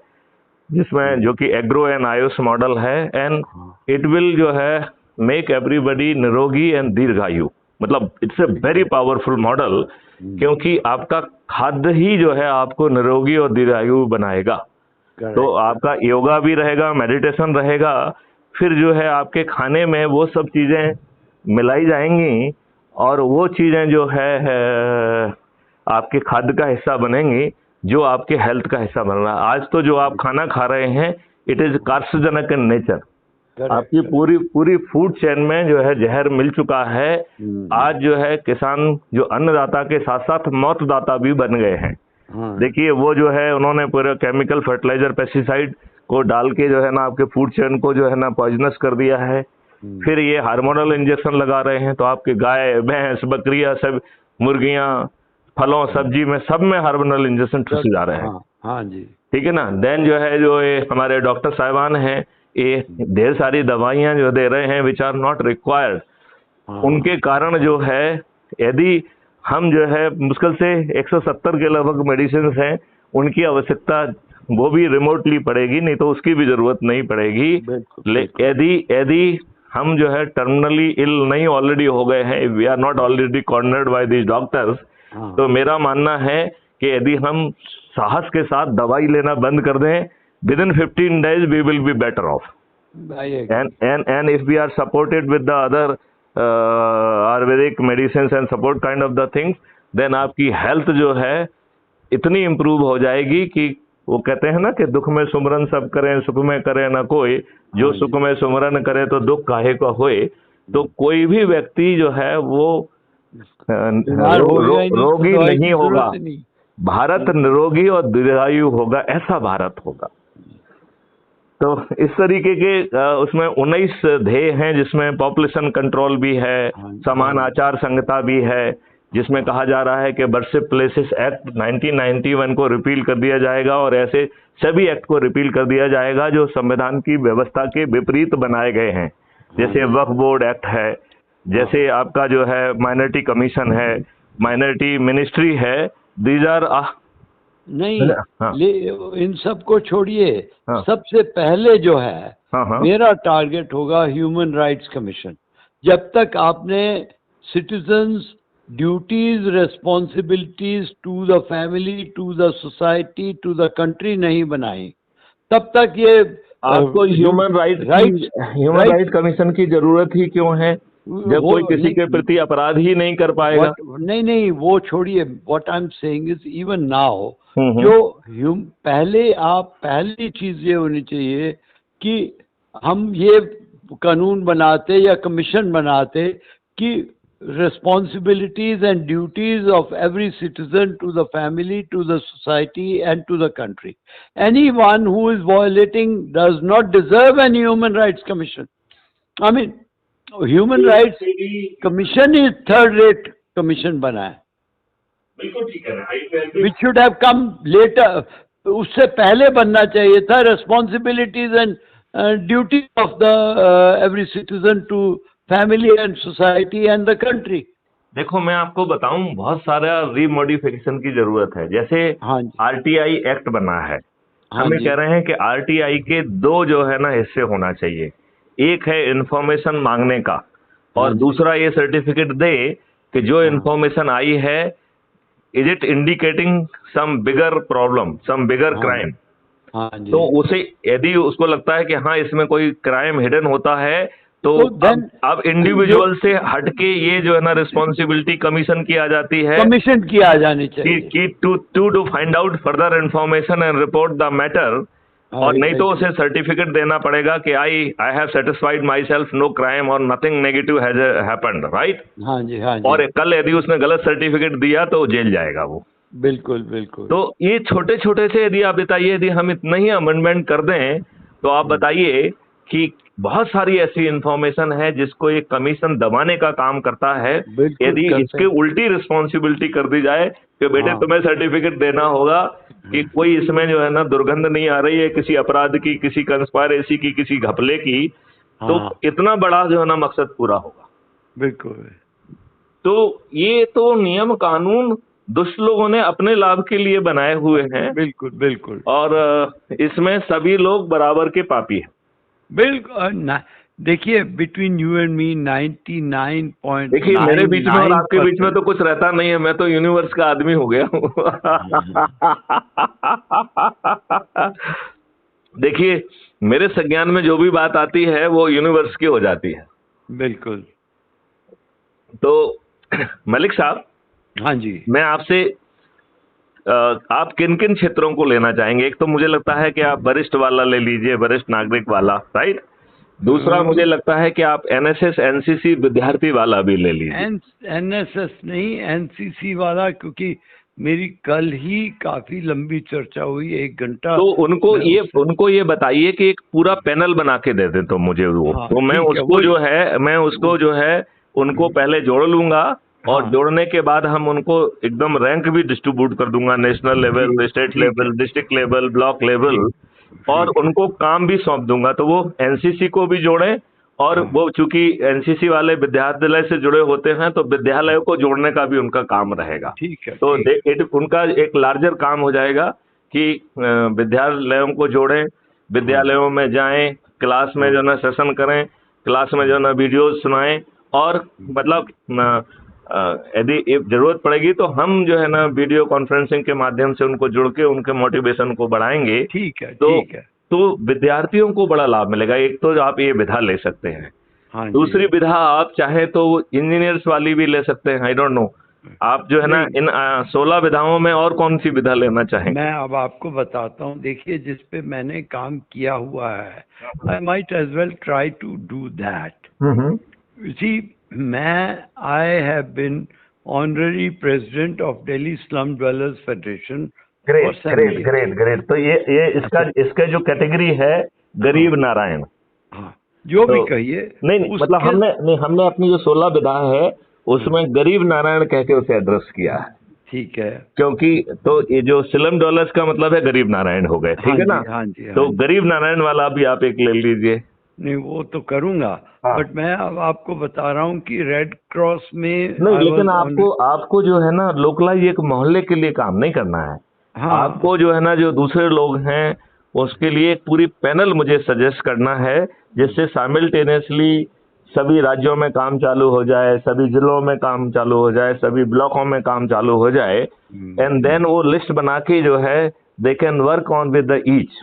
जिसमें जो कि एग्रो एंड आयुष मॉडल है, एंड इट विल जो है मेक एवरीबडी निरोगी एंड दीर्घायु। मतलब it's a very powerful model, क्योंकि आपका खाद्य ही जो है आपको निरोगी और दीर्घायु बनाएगा। तो आपका योगा भी रहेगा, मेडिटेशन रहेगा, फिर जो है आपके खाने में वो सब चीजें मिलाई जाएंगी और वो चीजें जो है आपके खाद्य का हिस्सा बनेंगी जो आपके हेल्थ का हिस्सा बन रहा है। आज तो जो आप खाना खा रहे हैं it is carcinogenic in nature. आपकी पूरी पूरी फूड चेन में जो है जहर मिल चुका है। आज जो है किसान जो अन्नदाता के साथ साथ मौतदाता भी बन गए हैं। देखिए वो जो है उन्होंने पूरे केमिकल फर्टिलाइजर पेस्टिसाइड को डाल के जो है ना आपके फूड चेन को जो है ना पॉइजनस कर दिया है। फिर ये हार्मोनल इंजेक्शन लगा रहे हैं, तो आपके गाय भैंस बकरियां सब मुर्गियां फलों सब्जी में सब में हार्मोनल इंजेक्शन ठुसे जा रहे हैं। हाँ जी, ठीक है ना। देन जो है जो ये हमारे डॉक्टर साहिबान हैं, ये ढेर सारी दवाइयां जो दे रहे हैं विच आर नॉट रिक्वायर्ड। उनके कारण जो है यदि हम जो है मुश्किल से 170 के लगभग मेडिसिन हैं, उनकी आवश्यकता वो भी रिमोटली पड़ेगी, नहीं तो उसकी भी जरूरत नहीं पड़ेगी। यदि हम जो है टर्मिनली इल नहीं ऑलरेडी हो गए हैं, we are not already cornered by these doctors, तो मेरा मानना है कि यदि हम साहस के साथ दवाई लेना बंद कर दें, within 15 days we will be better off. And if we are supported with the other ayurvedic medicine and support kind of the things, then आपकी हेल्थ जो है इतनी इम्प्रूव हो जाएगी कि वो कहते हैं ना कि दुख में सुमरन सब करें सुख में करे ना कोई, जो सुख में सुमरन करे तो दुख काहे को होए। तो कोई भी व्यक्ति जो है वो रोगी नहीं होगा। भारत निरोगी और दीर्घायु होगा, ऐसा भारत होगा। तो इस तरीके के उसमें 19 ध्येय हैं, जिसमें पॉपुलेशन कंट्रोल भी है, समान आचार संहिता भी है, जिसमें कहा जा रहा है कि बर्शिप प्लेसेस एक्ट 1991 को रिपील कर दिया जाएगा और ऐसे सभी एक्ट को रिपील कर दिया जाएगा जो संविधान की व्यवस्था के विपरीत बनाए गए हैं। जैसे वक्फ बोर्ड एक्ट है, जैसे आपका जो है माइनॉरिटी कमीशन है, माइनॉरिटी मिनिस्ट्री है, दीज आर नहीं। इन सब को छोड़िए, सबसे पहले जो है मेरा टारगेट होगा ह्यूमन राइट्स कमीशन। जब तक आपने citizens duties responsibilities to the family, to the society, to the country नहीं बनाई, तब तक ये आपको ह्यूमन राइट कमीशन की जरूरत ही क्यों है, जब कोई किसी के प्रति अपराध ही नहीं कर पाएगा। नहीं, वो छोड़िए। What I am saying is even now जो पहली चीज ये होनी चाहिए कि हम ये कानून बनाते या कमीशन बनाते कि responsibilities and duties of every citizen to the family, to the society and to the country. Anyone who is violating does not deserve any human rights commission. I mean, human rights commission is third rate commission बना है, बिल्कुल ठीक है, which should have come later. उससे पहले बनना चाहिए था responsibilities and duties of the every citizen to family and society and the country. देखो मैं आपको बताऊं, बहुत सारा रीमोडिफिकेशन की जरूरत है। जैसे आरटीआई एक्ट बना है, हमें कह रहे हैं कि आरटीआई के 2 जो है ना हिस्से होना चाहिए। एक है इंफॉर्मेशन मांगने का, और दूसरा ये सर्टिफिकेट दे कि जो इंफॉर्मेशन आई है is it indicating some bigger problem, some bigger crime. तो उसे यदि उसको लगता है कि हाँ इसमें कोई क्राइम हिडन होता है, तो अब इंडिविजुअल से हटके ये जो है ना रिस्पॉन्सिबिलिटी कमीशन की आ जाती है, कमीशन की आ जानी चाहिए कि to find out further information and report the matter. और नहीं तो उसे सर्टिफिकेट देना पड़ेगा कि I have satisfied myself, no crime और nothing negative has happened, right. हाँ जी, हाँ जी। और कल यदि उसने गलत सर्टिफिकेट दिया तो जेल जाएगा वो। बिल्कुल बिल्कुल। तो ये छोटे छोटे से यदि आप बताइए, यदि हम इतना ही अमेंडमेंट कर दें तो आप बताइए कि बहुत सारी ऐसी इंफॉर्मेशन है जिसको एक कमीशन दबाने का काम करता है। यदि इसके उल्टी रिस्पॉन्सिबिलिटी कर दी जाए कि बेटे तुम्हें सर्टिफिकेट देना होगा कि कोई इसमें जो है ना दुर्गंध नहीं आ रही है किसी अपराध की, किसी कंस्पायरेसी की, किसी घपले की, तो इतना बड़ा जो है ना मकसद पूरा होगा। बिल्कुल। तो ये तो नियम कानून दुष्ट लोगों ने अपने लाभ के लिए बनाए हुए हैं। बिल्कुल बिल्कुल। और इसमें सभी लोग बराबर के पापी हैं। बिल्कुल। देखिए बिटवीन यू एंड मी 99.9। देखिए मेरे बीच में और आपके बीच में तो कुछ रहता नहीं है, मैं तो यूनिवर्स का आदमी हो गया हूँ। देखिए मेरे संज्ञान में जो भी बात आती है वो यूनिवर्स की हो जाती है। बिल्कुल। तो मलिक साहब, हाँ जी, मैं आपसे आप किन किन क्षेत्रों को लेना चाहेंगे? एक तो मुझे लगता है कि आप वरिष्ठ वाला ले लीजिए, वरिष्ठ नागरिक वाला, राइट। दूसरा मुझे लगता है कि आप एनएसएस एनसीसी विद्यार्थी वाला भी ले लीजिए। एनएसएस नहीं, एनसीसी वाला, क्योंकि मेरी कल ही काफी लंबी चर्चा हुई, 1 घंटा। तो उनको ये बताइए कि एक पूरा पैनल बना के दे दे तो मुझे वो, हाँ, तो मैं उसको जो है उनको पहले जोड़ लूंगा, और हाँ, जोड़ने के बाद हम उनको एकदम रैंक भी डिस्ट्रीब्यूट कर दूंगा, national level, state level, district level, block level, और उनको काम भी सौंप दूंगा। तो वो एनसीसी को भी जोड़ें, और वो चूंकि एनसीसी वाले विद्यालय से जुड़े होते हैं तो विद्यालयों को जोड़ने का भी उनका काम रहेगा। ठीक है, तो ठीक। उनका एक लार्जर काम हो जाएगा कि विद्यालयों को जोड़ें, विद्यालयों में जाएं, क्लास में जो ना सेशन करें, क्लास में जो ना वीडियोज सुनाएं, और मतलब यदि जरूरत पड़ेगी तो हम जो है ना वीडियो कॉन्फ्रेंसिंग के माध्यम से उनको जुड़ के उनके मोटिवेशन को बढ़ाएंगे। ठीक है, तो ठीक है। तो विद्यार्थियों को बड़ा लाभ मिलेगा। एक तो आप ये विधा ले सकते हैं, हाँ, दूसरी विधा आप चाहे तो इंजीनियर्स वाली भी ले सकते हैं। आई डोंट नो, आप जो है ना इन 16 विधाओं में और कौन सी विधा लेना चाहेंगे? मैं अब आपको बताता हूँ। देखिए, जिस पे मैंने काम किया हुआ है, I might as well try to do that. See, I have been honorary president of Delhi Slum Dwellers Federation। Great. तो ये इसका जो कैटेगरी है गरीब नारायण। हाँ, जो भी तो कहिए। नहीं, मतलब हमने अपनी जो 16 विधा है उसमें गरीब नारायण कह के उसे एड्रेस किया है। ठीक है। क्योंकि तो ये जो स्लम डॉलर्स का मतलब है गरीब नारायण हो गए, ठीक है ना? हाँ जी। तो गरीब नारायण वाला भी आप एक ले लीजिए। नहीं, वो तो करूंगा। बट मैं अब आपको बता रहा हूँ कि रेड क्रॉस में नहीं, लेकिन आपको जो है ना लोकलाइज एक मोहल्ले के लिए काम नहीं करना है। हाँ, आपको जो है ना जो दूसरे लोग हैं उसके लिए एक पूरी पैनल मुझे सजेस्ट करना है, जिससे साइमल्टेनियसली सभी राज्यों में काम चालू हो जाए, सभी जिलों में काम चालू हो जाए, सभी ब्लॉकों में काम चालू हो जाए, एंड देन वो लिस्ट बना के जो है they can work on with the each,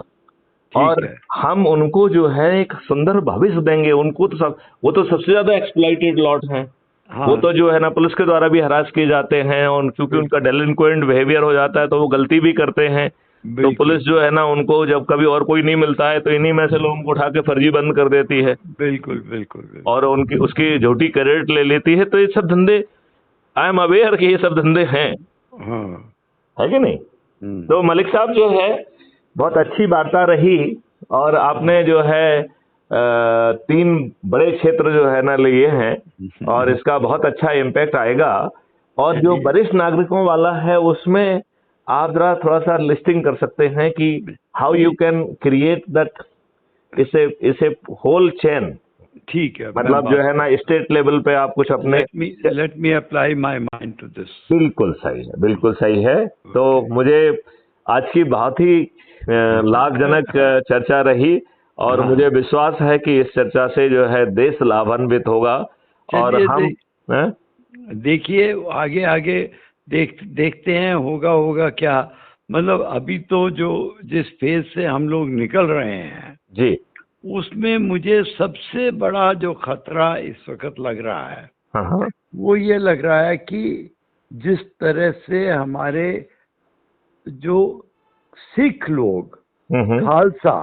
और हम उनको जो है एक सुंदर भविष्य देंगे। उनको तो वो तो सबसे ज्यादा एक्सप्लॉइटेड लॉट हैं। हाँ, वो तो जो है ना पुलिस के द्वारा भी हरास किए जाते हैं, और क्योंकि उनका डेलिंक्वेंट बिहेवियर हो जाता है तो वो गलती भी करते हैं। तो पुलिस जो है ना उनको जब कभी और कोई नहीं मिलता है तो इन्हीं में से लोगों को उठा के फर्जी बंद कर देती है। बिल्कुल। और उसकी झूठी क्रेडिट ले लेती है। तो ये सब धंधे, आई एम अवेयर कि ये सब धंधे हैं। है कि नहीं? तो मलिक साहब जो है बहुत अच्छी वार्ता रही, और आपने जो है 3 बड़े क्षेत्र जो है ना लिए हैं, और इसका बहुत अच्छा इम्पैक्ट आएगा। और जो वरिष्ठ नागरिकों वाला है उसमें आप जरा थोड़ा सा लिस्टिंग कर सकते हैं कि how you can create that इसे होल चेन। ठीक है, मतलब जो है ना स्टेट लेवल पे आप कुछ अपने let me apply my mind to this. बिल्कुल सही है। तो मुझे आज की बहुत ही लाभजनक चर्चा रही, और मुझे विश्वास है कि इस चर्चा से जो है देश लाभान्वित होगा। और हम देखिए आगे देखते हैं होगा क्या। मतलब अभी तो जिस फेज से हम लोग निकल रहे हैं जी, उसमें मुझे सबसे बड़ा जो खतरा इस वक्त लग रहा है, वो ये लग रहा है कि जिस तरह से हमारे जो सिख लोग, खालसा,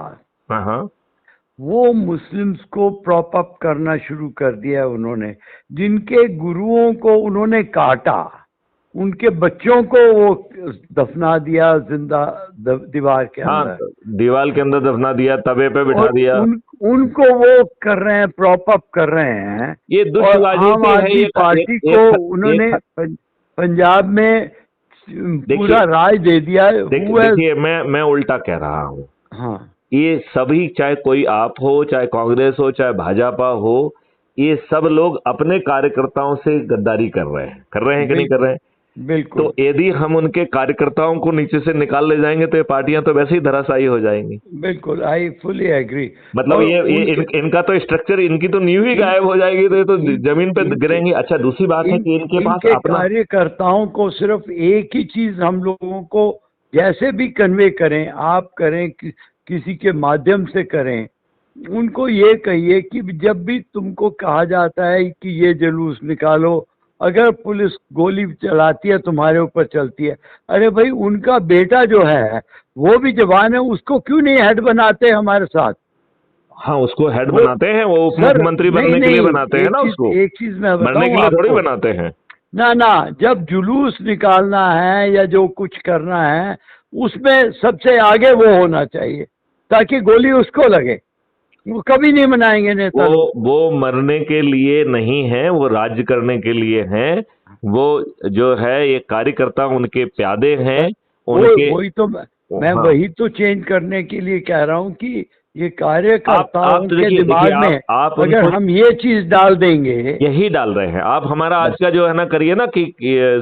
वो मुस्लिम्स को प्रॉप अप करना शुरू कर दिया उन्होंने। जिनके गुरुओं को उन्होंने काटा, उनके बच्चों को वो दफना दिया जिंदा दीवार के अंदर, दीवार के अंदर दफना दिया, तवे पे बिठा दिया। उनको वो कर रहे हैं, प्रॉप अप कर रहे हैं। ये आम आदमी पार्टी को उन्होंने पंजाब में पूरा राज दे दिया। देखिए मैं उल्टा कह रहा हूँ। हाँ, ये सभी, चाहे कोई आप हो, चाहे कांग्रेस हो, चाहे भाजपा हो, ये सब लोग अपने कार्यकर्ताओं से गद्दारी कर रहे हैं कि नहीं कर रहे हैं? बिल्कुल। तो यदि हम उनके कार्यकर्ताओं को नीचे से निकाल ले जाएंगे तो ये पार्टियां तो वैसे ही धराशायी हो जाएंगी। बिल्कुल, आई फुली एग्री। मतलब ये इनका तो स्ट्रक्चर, इनकी तो नींव ही गायब हो जाएगी, तो ये तो जमीन पे गिरेंगी। अच्छा, दूसरी बात है कि इनके पास अपना कार्यकर्ताओं को सिर्फ एक ही चीज हम लोगों को जैसे भी कन्वे करें, आप करें, किसी के माध्यम से करें, उनको ये कहिए कि जब भी तुमको कहा जाता है कि ये जुलूस निकालो, अगर पुलिस गोली चलाती है तुम्हारे ऊपर चलती है, अरे भाई उनका बेटा जो है वो भी जवान है, उसको क्यों नहीं हेड बनाते हमारे साथ? हाँ, उसको हेड वो बनाते हैं, वो उप सर मुख्यमंत्री बनने नहीं के लिए नहीं, बनाते हैं ना उसको, एक चीज मैं मरने के बताऊं लिए थोड़ी आपको, बनाते हैं। ना ना, जब जुलूस निकालना है या जो कुछ करना है उसमें सबसे आगे वो होना चाहिए ताकि गोली उसको लगे। वो कभी नहीं मनाएंगे नेता लोग। वो मरने के लिए नहीं है, वो राज्य करने के लिए हैं। वो जो है ये कार्यकर्ता उनके प्यादे हैं, वो उनके। वही तो मैं हाँ, वही तो चेंज करने के लिए कह रहा हूँ कि ये आप कार्यकर्ताओं तो के देखिए देखिए, दिमाग में आप अगर उनको हम ये चीज डाल देंगे। यही डाल रहे हैं। आप हमारा आज का जो है ना करिए ना कि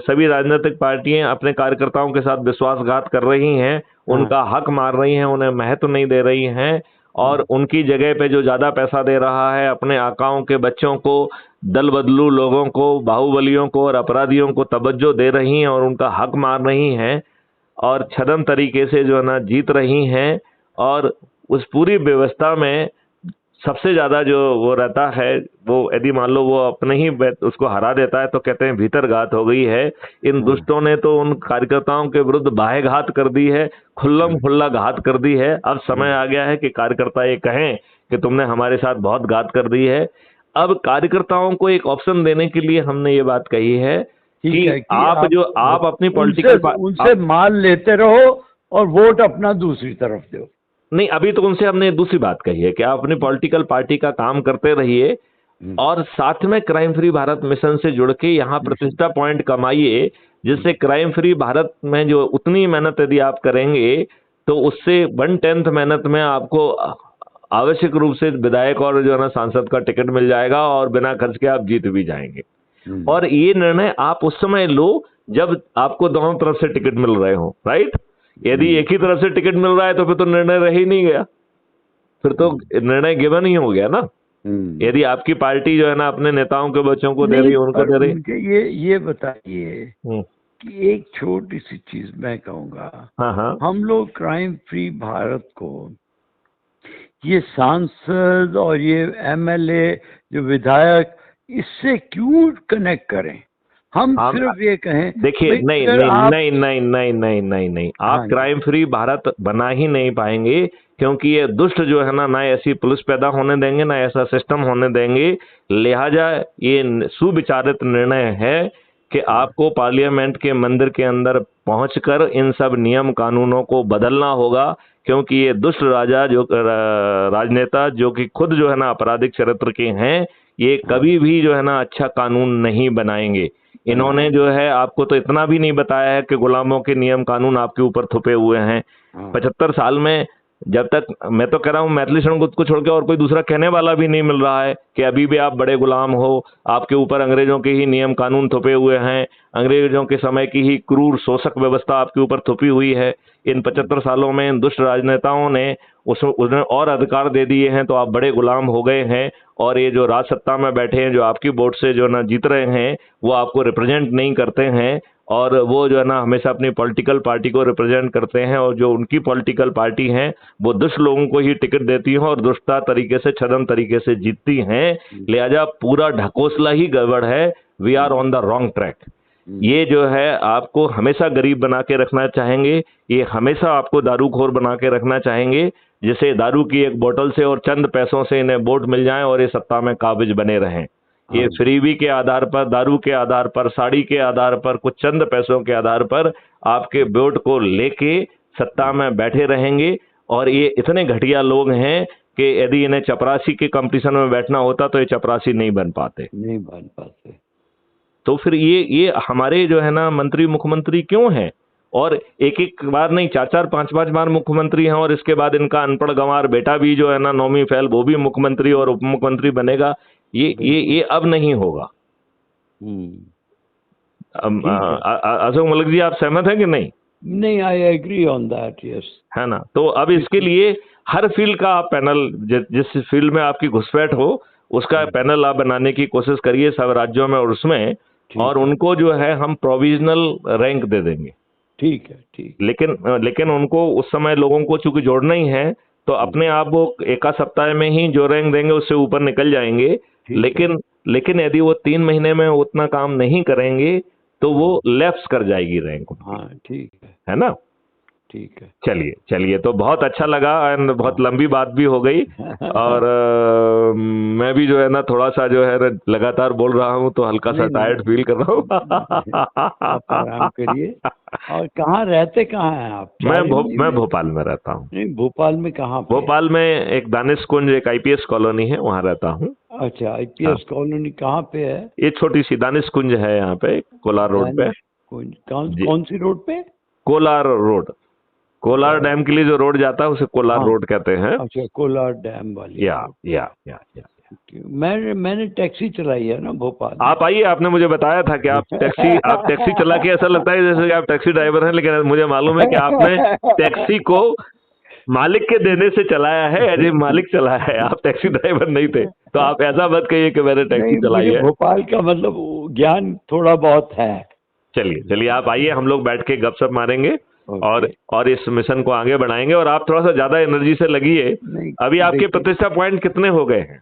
सभी राजनीतिक पार्टियां अपने कार्यकर्ताओं के साथ विश्वासघात कर रही हैं, हाँ उनका हक मार रही हैं, उन्हें महत्व नहीं दे रही हैं, और हाँ उनकी जगह पे जो ज्यादा पैसा दे रहा है अपने आकाओं के बच्चों को, दल बदलू लोगों को, बाहुबलियों को और अपराधियों को तवज्जो दे रही हैं और उनका हक मार रही हैं, और छदम तरीके से जो है ना जीत रही हैं। और उस पूरी व्यवस्था में सबसे ज्यादा जो वो रहता है, वो यदि मान लो वो अपने ही उसको हरा देता है तो कहते हैं भीतर घात हो गई है। इन हाँ दुष्टों ने तो उन कार्यकर्ताओं के विरुद्ध बाह्य घात कर दी है, खुल्लम खुल्ला घात कर दी है। अब समय आ गया है कि कार्यकर्ता ये कहें कि तुमने हमारे साथ बहुत घात कर दी है। अब कार्यकर्ताओं को एक ऑप्शन देने के लिए हमने ये बात कही है ठीक कि है कि आप अपनी उनसे पॉलिटिकल उनसे माल लेते रहो और वोट अपना दूसरी तरफ दो। नहीं, अभी तो उनसे हमने दूसरी बात कही है कि आप अपनी पॉलिटिकल पार्टी का काम करते रहिए और साथ में क्राइम फ्री भारत मिशन से जुड़ के यहाँ प्रतिष्ठा पॉइंट कमाइए, जिससे क्राइम फ्री भारत में जो उतनी मेहनत यदि आप करेंगे तो उससे 1/10 मेहनत में आपको आवश्यक रूप से विधायक और जो है ना सांसद का टिकट मिल जाएगा और बिना खर्च के आप जीत भी जाएंगे। और ये निर्णय आप उस समय लो जब आपको दोनों तरफ से टिकट मिल रहे हो, राइट। यदि एक ही तरफ से टिकट मिल रहा है तो फिर तो निर्णय रह ही नहीं गया, फिर तो निर्णय गिवन ही हो गया ना। यदि आपकी पार्टी जो है ना अपने नेताओं के बच्चों को दे रही नहीं, है, उनको पर दे रही। मुझे ये बताइए हम्म, कि एक छोटी सी चीज मैं कहूँगा, हाँ हाँ हम लोग क्राइम फ्री भारत को ये सांसद और ये एमएलए जो विधायक इससे क्यों कनेक्ट करें? हम आप सिर्फ ये कहें देखिए, भाई नहीं अगर नहीं आप। नहीं नहीं नहीं नहीं नहीं नहीं, आप हाँ जी। क्राइम फ्री भारत बना ही नहीं पाएंगे, क्योंकि ये दुष्ट जो है ना ऐसी पुलिस पैदा होने देंगे, ना ऐसा सिस्टम होने देंगे। लिहाजा ये सुविचारित निर्णय है कि आपको पार्लियामेंट के मंदिर के अंदर पहुंचकर इन सब नियम कानूनों को बदलना होगा, क्योंकि ये दुष्ट राजा जो राजनेता जो कि खुद जो है ना आपराधिक चरित्र के हैं, ये कभी भी जो है ना अच्छा कानून नहीं बनाएंगे। इन्होंने जो है आपको तो इतना भी नहीं बताया है कि गुलामों के नियम कानून आपके ऊपर थुपे हुए हैं। 75 साल में जब तक, मैं तो कह रहा हूँ मैथिली शरणगुप्त को छोड़ के और कोई दूसरा कहने वाला भी नहीं मिल रहा है कि अभी भी आप बड़े गुलाम हो, आपके ऊपर अंग्रेजों के ही नियम कानून थुपे हुए हैं, अंग्रेजों के समय की ही क्रूर शोषक व्यवस्था आपके ऊपर थुपी हुई है। इन 75 सालों में इन दुष्ट राजनेताओं ने उसने और अधिकार दे दिए हैं, तो आप बड़े गुलाम हो गए हैं। और ये जो राज सत्ता में बैठे हैं, जो आपकी वोट से जो ना जीत रहे हैं, वो आपको रिप्रेजेंट नहीं करते हैं, और वो जो है ना हमेशा अपनी पॉलिटिकल पार्टी को रिप्रेजेंट करते हैं, और जो उनकी पॉलिटिकल पार्टी है वो दुष्ट लोगों को ही टिकट देती है और दुष्टा तरीके से, छदम तरीके से जीतती हैं। लिहाजा पूरा ढकोसला ही गड़बड़ है। We are on the wrong track. ये जो है आपको हमेशा गरीब बना के रखना चाहेंगे, ये हमेशा आपको दारूखोर बना के रखना चाहेंगे, जिसे दारू की एक बोतल से और चंद पैसों से इन्हें वोट मिल जाए और ये सत्ता में काबिज बने रहें। ये फ्रीबी के आधार पर, दारू के आधार पर, साड़ी के आधार पर, कुछ चंद पैसों के आधार पर आपके वोट को लेके सत्ता में बैठे रहेंगे। और ये इतने घटिया लोग हैं कि यदि इन्हें चपरासी के कंपटीशन में बैठना होता तो ये चपरासी नहीं बन पाते। तो फिर ये हमारे जो है ना मंत्री मुख्यमंत्री क्यों हैं, और एक एक बार नहीं, 4-4 5-5 बार मुख्यमंत्री हैं, और इसके बाद इनका अनपढ़ गंवार बेटा भी जो है ना नौमी फेल, वो भी मुख्यमंत्री और उप मुख्यमंत्री बनेगा। ये अब नहीं होगा। अशोक मलिक जी, आप सहमत हैं कि नहीं? नहीं, I agree on that, yes. है ना। तो अब इसके लिए हर फील्ड का आप पैनल, जिस फील्ड में आपकी घुसपैठ हो उसका पैनल आप बनाने की कोशिश करिए सब राज्यों में और उसमें, और उनको जो है हम प्रोविजनल रैंक दे देंगे। ठीक है, ठीक। लेकिन उनको उस समय लोगों को चूंकि जोड़ना ही है, तो अपने आप वो एक सप्ताह में ही जो रैंक देंगे उससे ऊपर निकल जाएंगे। लेकिन यदि वो 3 महीने में उतना काम नहीं करेंगे तो वो लैप्स कर जाएगी रैंक। हाँ, ठीक है ना। ठीक है। चलिए चलिए, तो बहुत अच्छा लगा एंड बहुत लंबी बात भी हो गई। और मैं भी जो है ना थोड़ा सा जो है लगातार बोल रहा हूँ तो हल्का सा नहीं नहीं, टायर्ड फील कर रहा आप आराम करिए। और कहाँ रहते, कहाँ हैं आप? मैं भोपाल में रहता हूँ। नहीं, भोपाल में कहाँ पे? भोपाल में एक दानिश कुंज, एक आईपीएस कॉलोनी है, वहाँ रहता हूँ। अच्छा, हाँ, आईपीएस कॉलोनी कहाँ पे है? ये छोटी सी दानिश कुंज है यहाँ पे, कोलार रोड पे। दानिश कुंज कौन जी, कौन सी रोड पे? कोलार रोड। कोलार डैम के लिए जो रोड जाता है उसे कोलार हाँ, रोड कहते हैं। अच्छा, कोलार डैम वाली या रोड। या मैंने टैक्सी चलाई है ना भोपाल में। आप आइए, आपने मुझे बताया था कि आप टैक्सी चला के ऐसा लगता है जैसे कि आप टैक्सी ड्राइवर हैं, लेकिन मुझे मालूम है कि आपने टैक्सी को मालिक के देने से चलाया है, एज ए मालिक चलाया है, आप टैक्सी ड्राइवर नहीं थे। तो आप ऐसा मत कहिए कि मैंने टैक्सी नहीं, चलाई मुझे है। भोपाल का मतलब ज्ञान थोड़ा बहुत है। चलिए चलिए, आप आइए, हम लोग बैठ के गपशप मारेंगे ओके। और इस मिशन को आगे बढ़ाएंगे। और आप थोड़ा सा ज्यादा एनर्जी से लगिए। नहीं, अभी आपके देखिए, प्रतिष्ठा पॉइंट कितने हो गए हैं?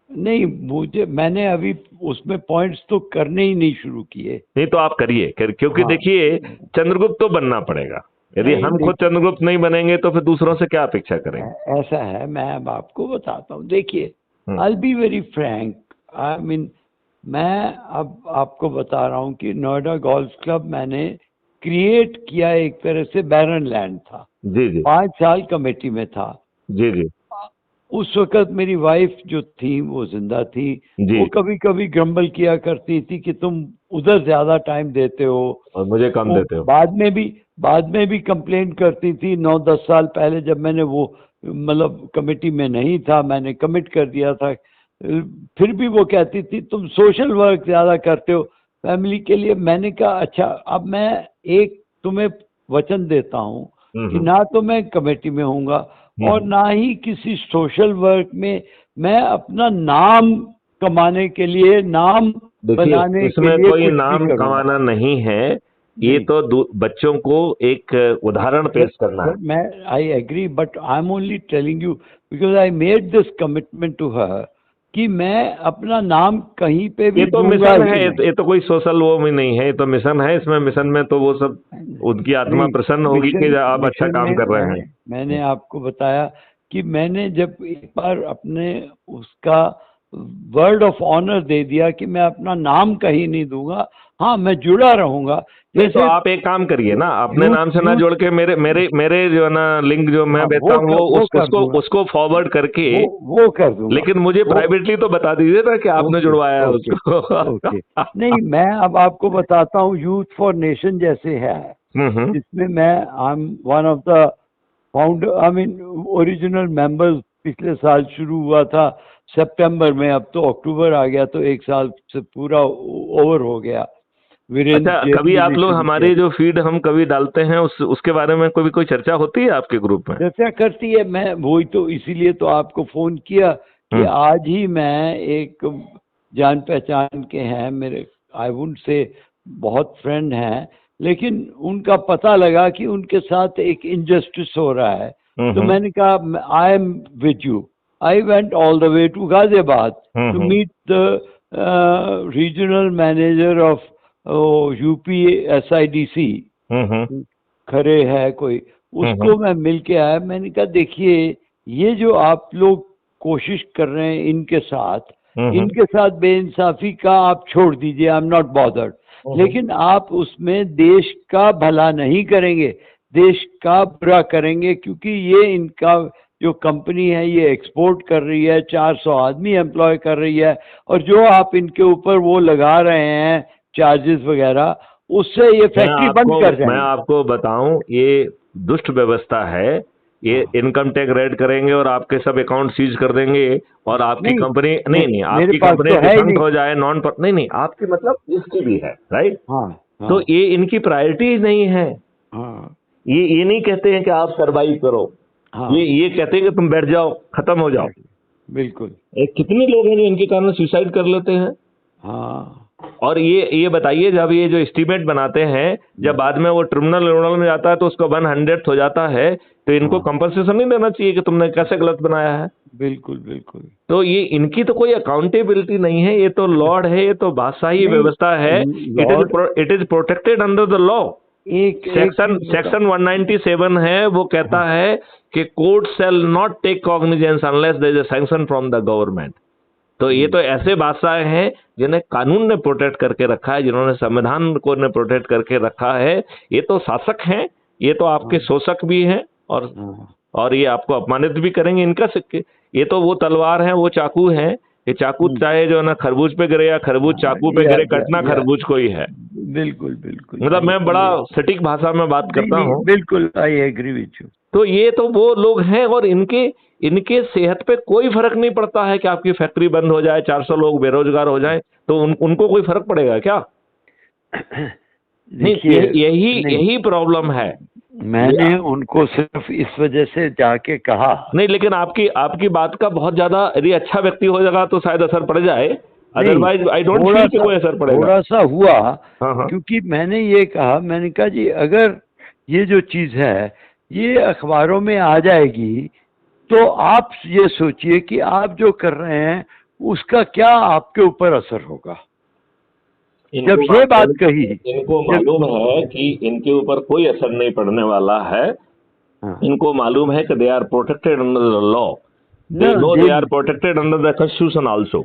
नहीं, मैंने अभी उसमें पॉइंट्स तो करने ही नहीं शुरू किए। नहीं तो आप करिए, क्योंकि हाँ, देखिए चंद्रगुप्त तो बनना पड़ेगा। यदि नहीं हम खुद देखिए, चंद्रगुप्त नहीं बनेंगे तो फिर दूसरों से क्या अपेक्षा करेंगे? ऐसा है, मैं अब आपको बताता हूँ। देखिए, hmm, I be very frank, I mean, मैं अब आपको बता रहा हूँ कि नोएडा गोल्फ क्लब मैंने क्रिएट किया, एक तरह से बैरन लैंड था। जी जी 5 साल कमेटी में था। जी जी उस वक्त मेरी वाइफ जो थी वो जिंदा थी। जी। वो कभी कभी ग्रम्बल किया करती थी कि तुम उधर ज्यादा टाइम देते हो। और मुझे कम वो देते हो। बाद में भी कंप्लेंट करती थी। 9-10 साल पहले जब मैंने वो मतलब कमेटी में नहीं था, मैंने कमिट कर दिया था, फिर भी वो कहती थी तुम सोशल वर्क ज्यादा करते हो फैमिली के लिए। मैंने कहा अच्छा, अब मैं एक तुम्हें वचन देता हूँ कि हम्म ना तो मैं कमेटी में होऊंगा और हम्म। ना ही किसी सोशल वर्क में। मैं अपना नाम कमाने के लिए, नाम देखिए, बनाने के इसमें लिए कोई कुछ भी नाम करूंगा। कमाना नहीं है। ये नहीं, तो बच्चों को एक उदाहरण पेश करना है। but मैं I agree, but I am only telling you because I made this commitment to her कि मैं अपना नाम कहीं पे ये भी तो दूंगा मिशन ही है, नहीं। ये तो कोई सोशल वो में नहीं है, ये तो मिशन है। इसमें मिशन में तो वो सब उनकी आत्मा नहीं, प्रसन्न होगी कि मिशन आप अच्छा मिशन काम में कर रहे हैं। मैंने आपको बताया कि मैंने जब एक बार अपने उसका वर्ड ऑफ ऑनर दे दिया कि मैं अपना नाम कहीं नहीं दूंगा, हाँ मैं जुड़ा रहूंगा। नहीं तो जैसे आप एक काम करिए ना, अपने यूथ नाम से ना यूथ जोड़ के मेरे मेरे मेरे जो है ना लिंक जो मैं हाँ, भेजता हूँ वो वो कर उसको दूंगा। उसको फॉरवर्ड करके, वो कर दूंगा। लेकिन मुझे वो प्राइवेटली तो बता दीजिए ना कि आपने ओके, जुड़वाया है ओके, उसको। ओके। नहीं, मैं अब आपको बताता हूँ, यूथ फॉर नेशन जैसे है, हम्म। जिसमें मैं I am one of the founder, I mean original members. पिछले साल शुरू हुआ था सितंबर में, अब तो अक्टूबर आ गया, तो 1 साल से पूरा ओवर हो गया। वीरेंद्र अच्छा, जैन कभी जी आप ने लोग शुरू किया। हमारी जो फीड हम कभी डालते हैं उसके बारे में कोई चर्चा होती है आपके ग्रुप में? चर्चा करती है, मैं वही तो इसीलिए तो आपको फोन किया कि हम्म आज ही मैं एक जान पहचान के हैं मेरे, आई वुड से बहुत फ्रेंड हैं, लेकिन उनका पता लगा कि उनके साथ एक इनजस्टिस हो रहा है। तो हम्म मैंने कहा I am with you. I went all the way to Ghaziabad to hmm meet the regional manager of UP SIDC। Hmm Khare है कोई, हम्म उसको मैं मिल के आया। मैंने कहा देखिए, ये जो आप लोग कोशिश कर रहे हैं हम्म इनके साथ बेइंसाफी का आप छोड़ दीजिए, आई एम नॉट बॉदर्ड। लेकिन आप उसमें देश का भला नहीं करेंगे, देश का बुरा करेंगे, क्योंकि ये इनका जो कंपनी है ये एक्सपोर्ट कर रही है, 400 आदमी एम्प्लॉय कर रही है, और जो आप इनके ऊपर वो लगा रहे हैं चार्जेस वगैरह, उससे ये फैक्ट्री बंद कर मैं जाएंगे। आपको बताऊं, ये दुष्ट व्यवस्था है। ये हाँ, इनकम टैक्स रेड करेंगे और आपके सब अकाउंट सीज कर देंगे और आपकी नहीं, कंपनी, नहीं नहीं, मेरे आपकी पास कंपनी तो है ही डिफंक्ट नहीं। हो जाए, नहीं नहीं, आपकी मतलब इसकी भी है, राइट? हाँ, तो हाँ, ये इनकी प्रायोरिटी नहीं है। हाँ, ये नहीं कहते हैं कि आप सरवाइव करो। हाँ, ये कहते हैं कि तुम बैठ जाओ, खत्म हो जाओ। एग्जैक्टली, बिल्कुल। कितने लोग हैं जो इनके कारण सुसाइड कर लेते हैं? हाँ, और ये बताइए, जब ये जो एस्टीमेट बनाते हैं, जब बाद में वो ट्रिब्यूनल में जाता है तो उसका 100th हो जाता है, तो इनको हाँ, कंपनसेशन नहीं देना चाहिए कि तुमने कैसे गलत बनाया है? बिल्कुल, बिल्कुल। तो ये इनकी तो कोई अकाउंटेबिलिटी नहीं है। ये तो लॉर्ड है, ये तो बादशाही नहीं, व्यवस्था है। Lord, it is protected under the law. Section 197 है, वो कहता है कि court shall not take cognizance unless there is a sanction from the government. तो ये तो ऐसे बादशाह हैं जिन्हें कानून ने प्रोटेक्ट करके रखा है, जिन्होंने संविधान को ने प्रोटेक्ट करके रखा है। ये तो शासक हैं, ये तो आपके शोषक भी हैं, और ये आपको अपमानित भी करेंगे। इनका ये तो वो तलवार है, वो चाकू है। ये चाकू चाहे जो है ना खरबूज पे गिरे या खरबूज चाकू पे गिरे, कटना खरबूज को ही है। बिल्कुल बिल्कुल, मतलब मैं बड़ा सटीक भाषा में बात करता हूँ। बिल्कुल, आई एग्री विथ यू। तो ये तो वो लोग हैं, और इनके सेहत पे कोई फर्क नहीं पड़ता है कि आपकी फैक्ट्री बंद हो जाए, 400 लोग बेरोजगार हो जाएं, तो उनको कोई फर्क पड़ेगा क्या? नहीं, यही प्रॉब्लम है। मैंने उनको सिर्फ इस वजह से जाके कहा नहीं, लेकिन आपकी बात का बहुत ज्यादा, यदि अच्छा व्यक्ति हो जाएगा तो शायद असर पड़ जाए, अदरवाइज आई डोंट फील कि कोई असर पड़ेगा। थोड़ा सा हुआ। हाँ। क्योंकि मैंने ये कहा, मैंने कहा जी अगर ये जो चीज है ये अखबारों में आ जाएगी तो आप ये सोचिए कि आप जो कर रहे हैं उसका क्या आपके ऊपर असर होगा। जब ये बात कही, इनको मालूम है कि इनके ऊपर कोई असर नहीं पड़ने वाला है। इनको मालूम है कि they are protected under the law, they know they are protected under the constitution also.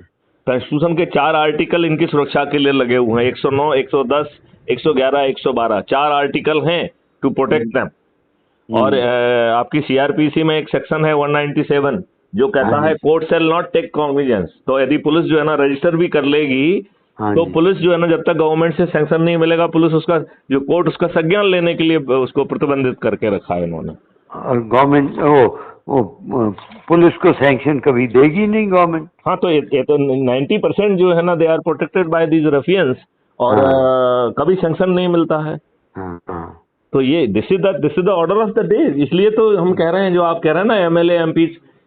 Constitution के 4 आर्टिकल इनकी सुरक्षा के लिए लगे हुए हैं, 109, 110, 111, 112, 4 आर्टिकल हैं टू प्रोटेक्ट देम। और आपकी सीआरपीसी में एक सेक्शन है 197 जो कहता है court shall not take cognizance. तो यदि पुलिस जो है ना रजिस्टर भी कर लेगी, तो पुलिस जो है ना, जब तक गवर्नमेंट से सैंक्शन नहीं मिलेगा, पुलिस उसका जो कोर्ट उसका संज्ञान लेने के लिए उसको प्रतिबंधित करके रखा है इन्होंने। और गवर्नमेंट पुलिस को सैंक्शन कभी देगी नहीं गवर्नमेंट। हाँ, तो ये तो 90% जो है ना they are protected by these ruffians, और कभी सैंक्शन नहीं मिलता है। तो ये this is the order of the day. इसलिए तो हम कह रहे हैं, जो आप कह रहे हैं ना एमएलए एमपी,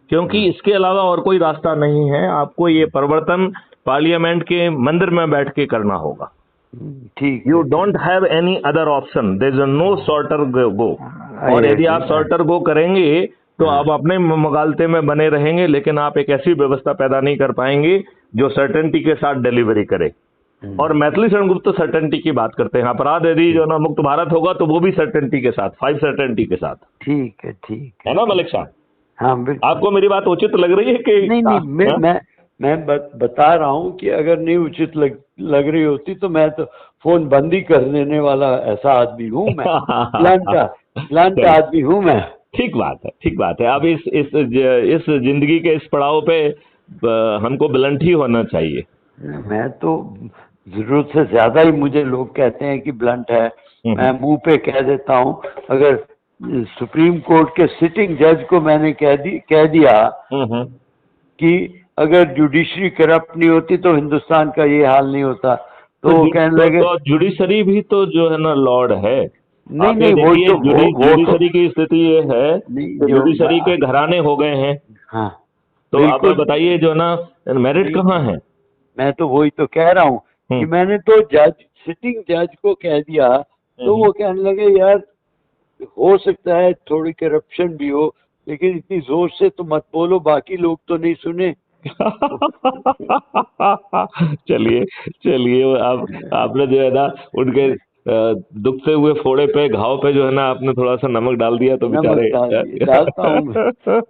क्योंकि इसके अलावा और कोई रास्ता नहीं है। आपको ये परिवर्तन पार्लियामेंट के मंदिर में बैठ के करना होगा। ठीक, you don't have any other option, there is no shorter go. और यदि आप शॉर्टर गो करेंगे तो आप अपने मगालते में बने रहेंगे, लेकिन आप एक ऐसी व्यवस्था पैदा नहीं कर पाएंगे जो सर्टेनिटी के साथ डिलीवरी करे। और मैथिली शरण गुप्त तो सर्टेनिटी की बात करते हैं। अपराध यदि जो ना मुक्त भारत होगा तो वो भी सर्टेनिटी के साथ, 5 सर्टेनिटी के साथ। ठीक है ना मलिक साहब? हाँ बिल्कुल। आपको मेरी बात उचित लग रही है कि नहीं? मैं बता रहा हूँ कि अगर नहीं उचित लग रही होती तो मैं तो फोन बंद ही कर देने वाला ऐसा आदमी हूँ मैं। प्लान का आदमी हूँ मैं। ठीक बात है। अब इस जिंदगी के इस पड़ाव पे हमको ब्लंट ही होना चाहिए। मैं तो जरूरत से ज्यादा ही, मुझे लोग कहते हैं कि ब्लंट है, मैं मुंह पे कह देता हूँ। अगर सुप्रीम कोर्ट के सिटिंग जज को मैंने कह दिया कि अगर जुडिशरी करप्ट नहीं होती तो हिंदुस्तान का ये हाल नहीं होता, तो वो कहने लगे तो जुडिशरी भी तो जो है ना लॉर्ड है। नहीं, वो जुडिशरी की स्थिति ये है, जुडिशरी के घराने हो गए हैं। हाँ, तो आप बताइए जो ना मेरिट कहाँ है? मैं तो वही तो कह रहा हूँ कि मैंने तो सिटिंग जज को कह दिया, तो वो कहने लगे यार हो सकता है थोड़ी करप्शन भी हो, लेकिन इतनी जोर से तो मत बोलो, बाकी लोग तो नहीं सुने। चलिए आपने जो है ना उनके दुखते हुए फोड़े पे, घाव पे जो है ना आपने थोड़ा सा नमक डाल दिया, तो बेचारे डालता हूँ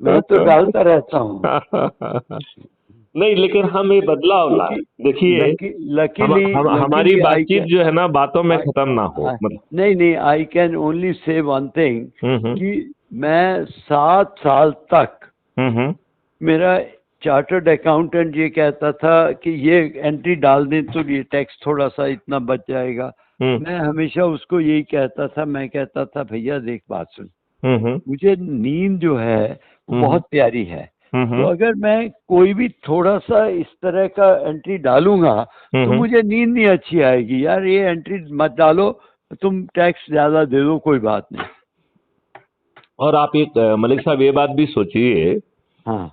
मैं तो डालता रहता हूँ। नहीं, लेकिन हम ये बदलाव लाए। देखिए, हमारी बातचीत जो है ना बातों में खत्म ना हो। नहीं, I can only say one thing कि मैं 7 साल तक मेरा चार्टर्ड अकाउंटेंट ये कहता था कि ये एंट्री डाल दें तो ये टैक्स थोड़ा सा इतना बच जाएगा। मैं हमेशा उसको यही कहता था, मैं कहता था भैया देख बात सुन, मुझे नींद जो है बहुत प्यारी है, तो अगर मैं कोई भी थोड़ा सा इस तरह का एंट्री डालूंगा तो मुझे नींद नहीं अच्छी आएगी। यार ये एंट्री मत डालो, तुम टैक्स ज्यादा दे दो, कोई बात नहीं। और आप एक मलिक साहब ये बात भी सोचिए, हाँ,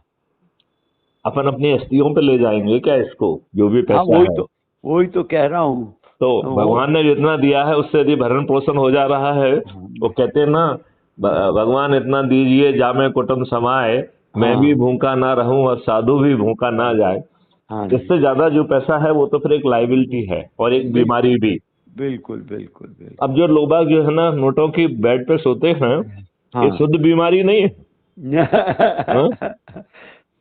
अपन अपनी हस्तियों पे ले जाएंगे क्या इसको, जो भी पैसा है? वही तो कह रहा हूँ। तो भगवान ने जितना दिया है उससे यदि भरण पोषण हो जा रहा है, वो कहते हैं ना भगवान इतना दीजिए जामे कुटुंब समाए, मैं भी भूखा ना रहूं और साधु भी भूखा ना जाए। इससे ज्यादा जो पैसा है वो तो फिर एक लायबिलिटी है और एक बीमारी भी। बिल्कुल बिल्कुल बिल्कुल। अब जो लोग बाग जो है ना नोटों की बेड पे सोते हैं, ये शुद्ध बीमारी नहीं है। हाँ?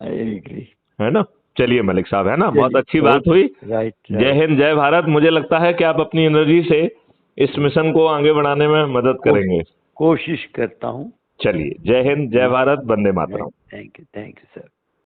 I agree. है ना? चलिए मलिक साहब, है ना, बहुत चलिए, अच्छी बात हुई। राइट जय राइट। हिंद, जय भारत। मुझे लगता है कि आप अपनी एनर्जी से इस मिशन को आगे बढ़ाने में मदद करेंगे। कोशिश करता हूँ। चलिए, जय हिंद, जय भारत, वंदे मातरम। Thank you sir.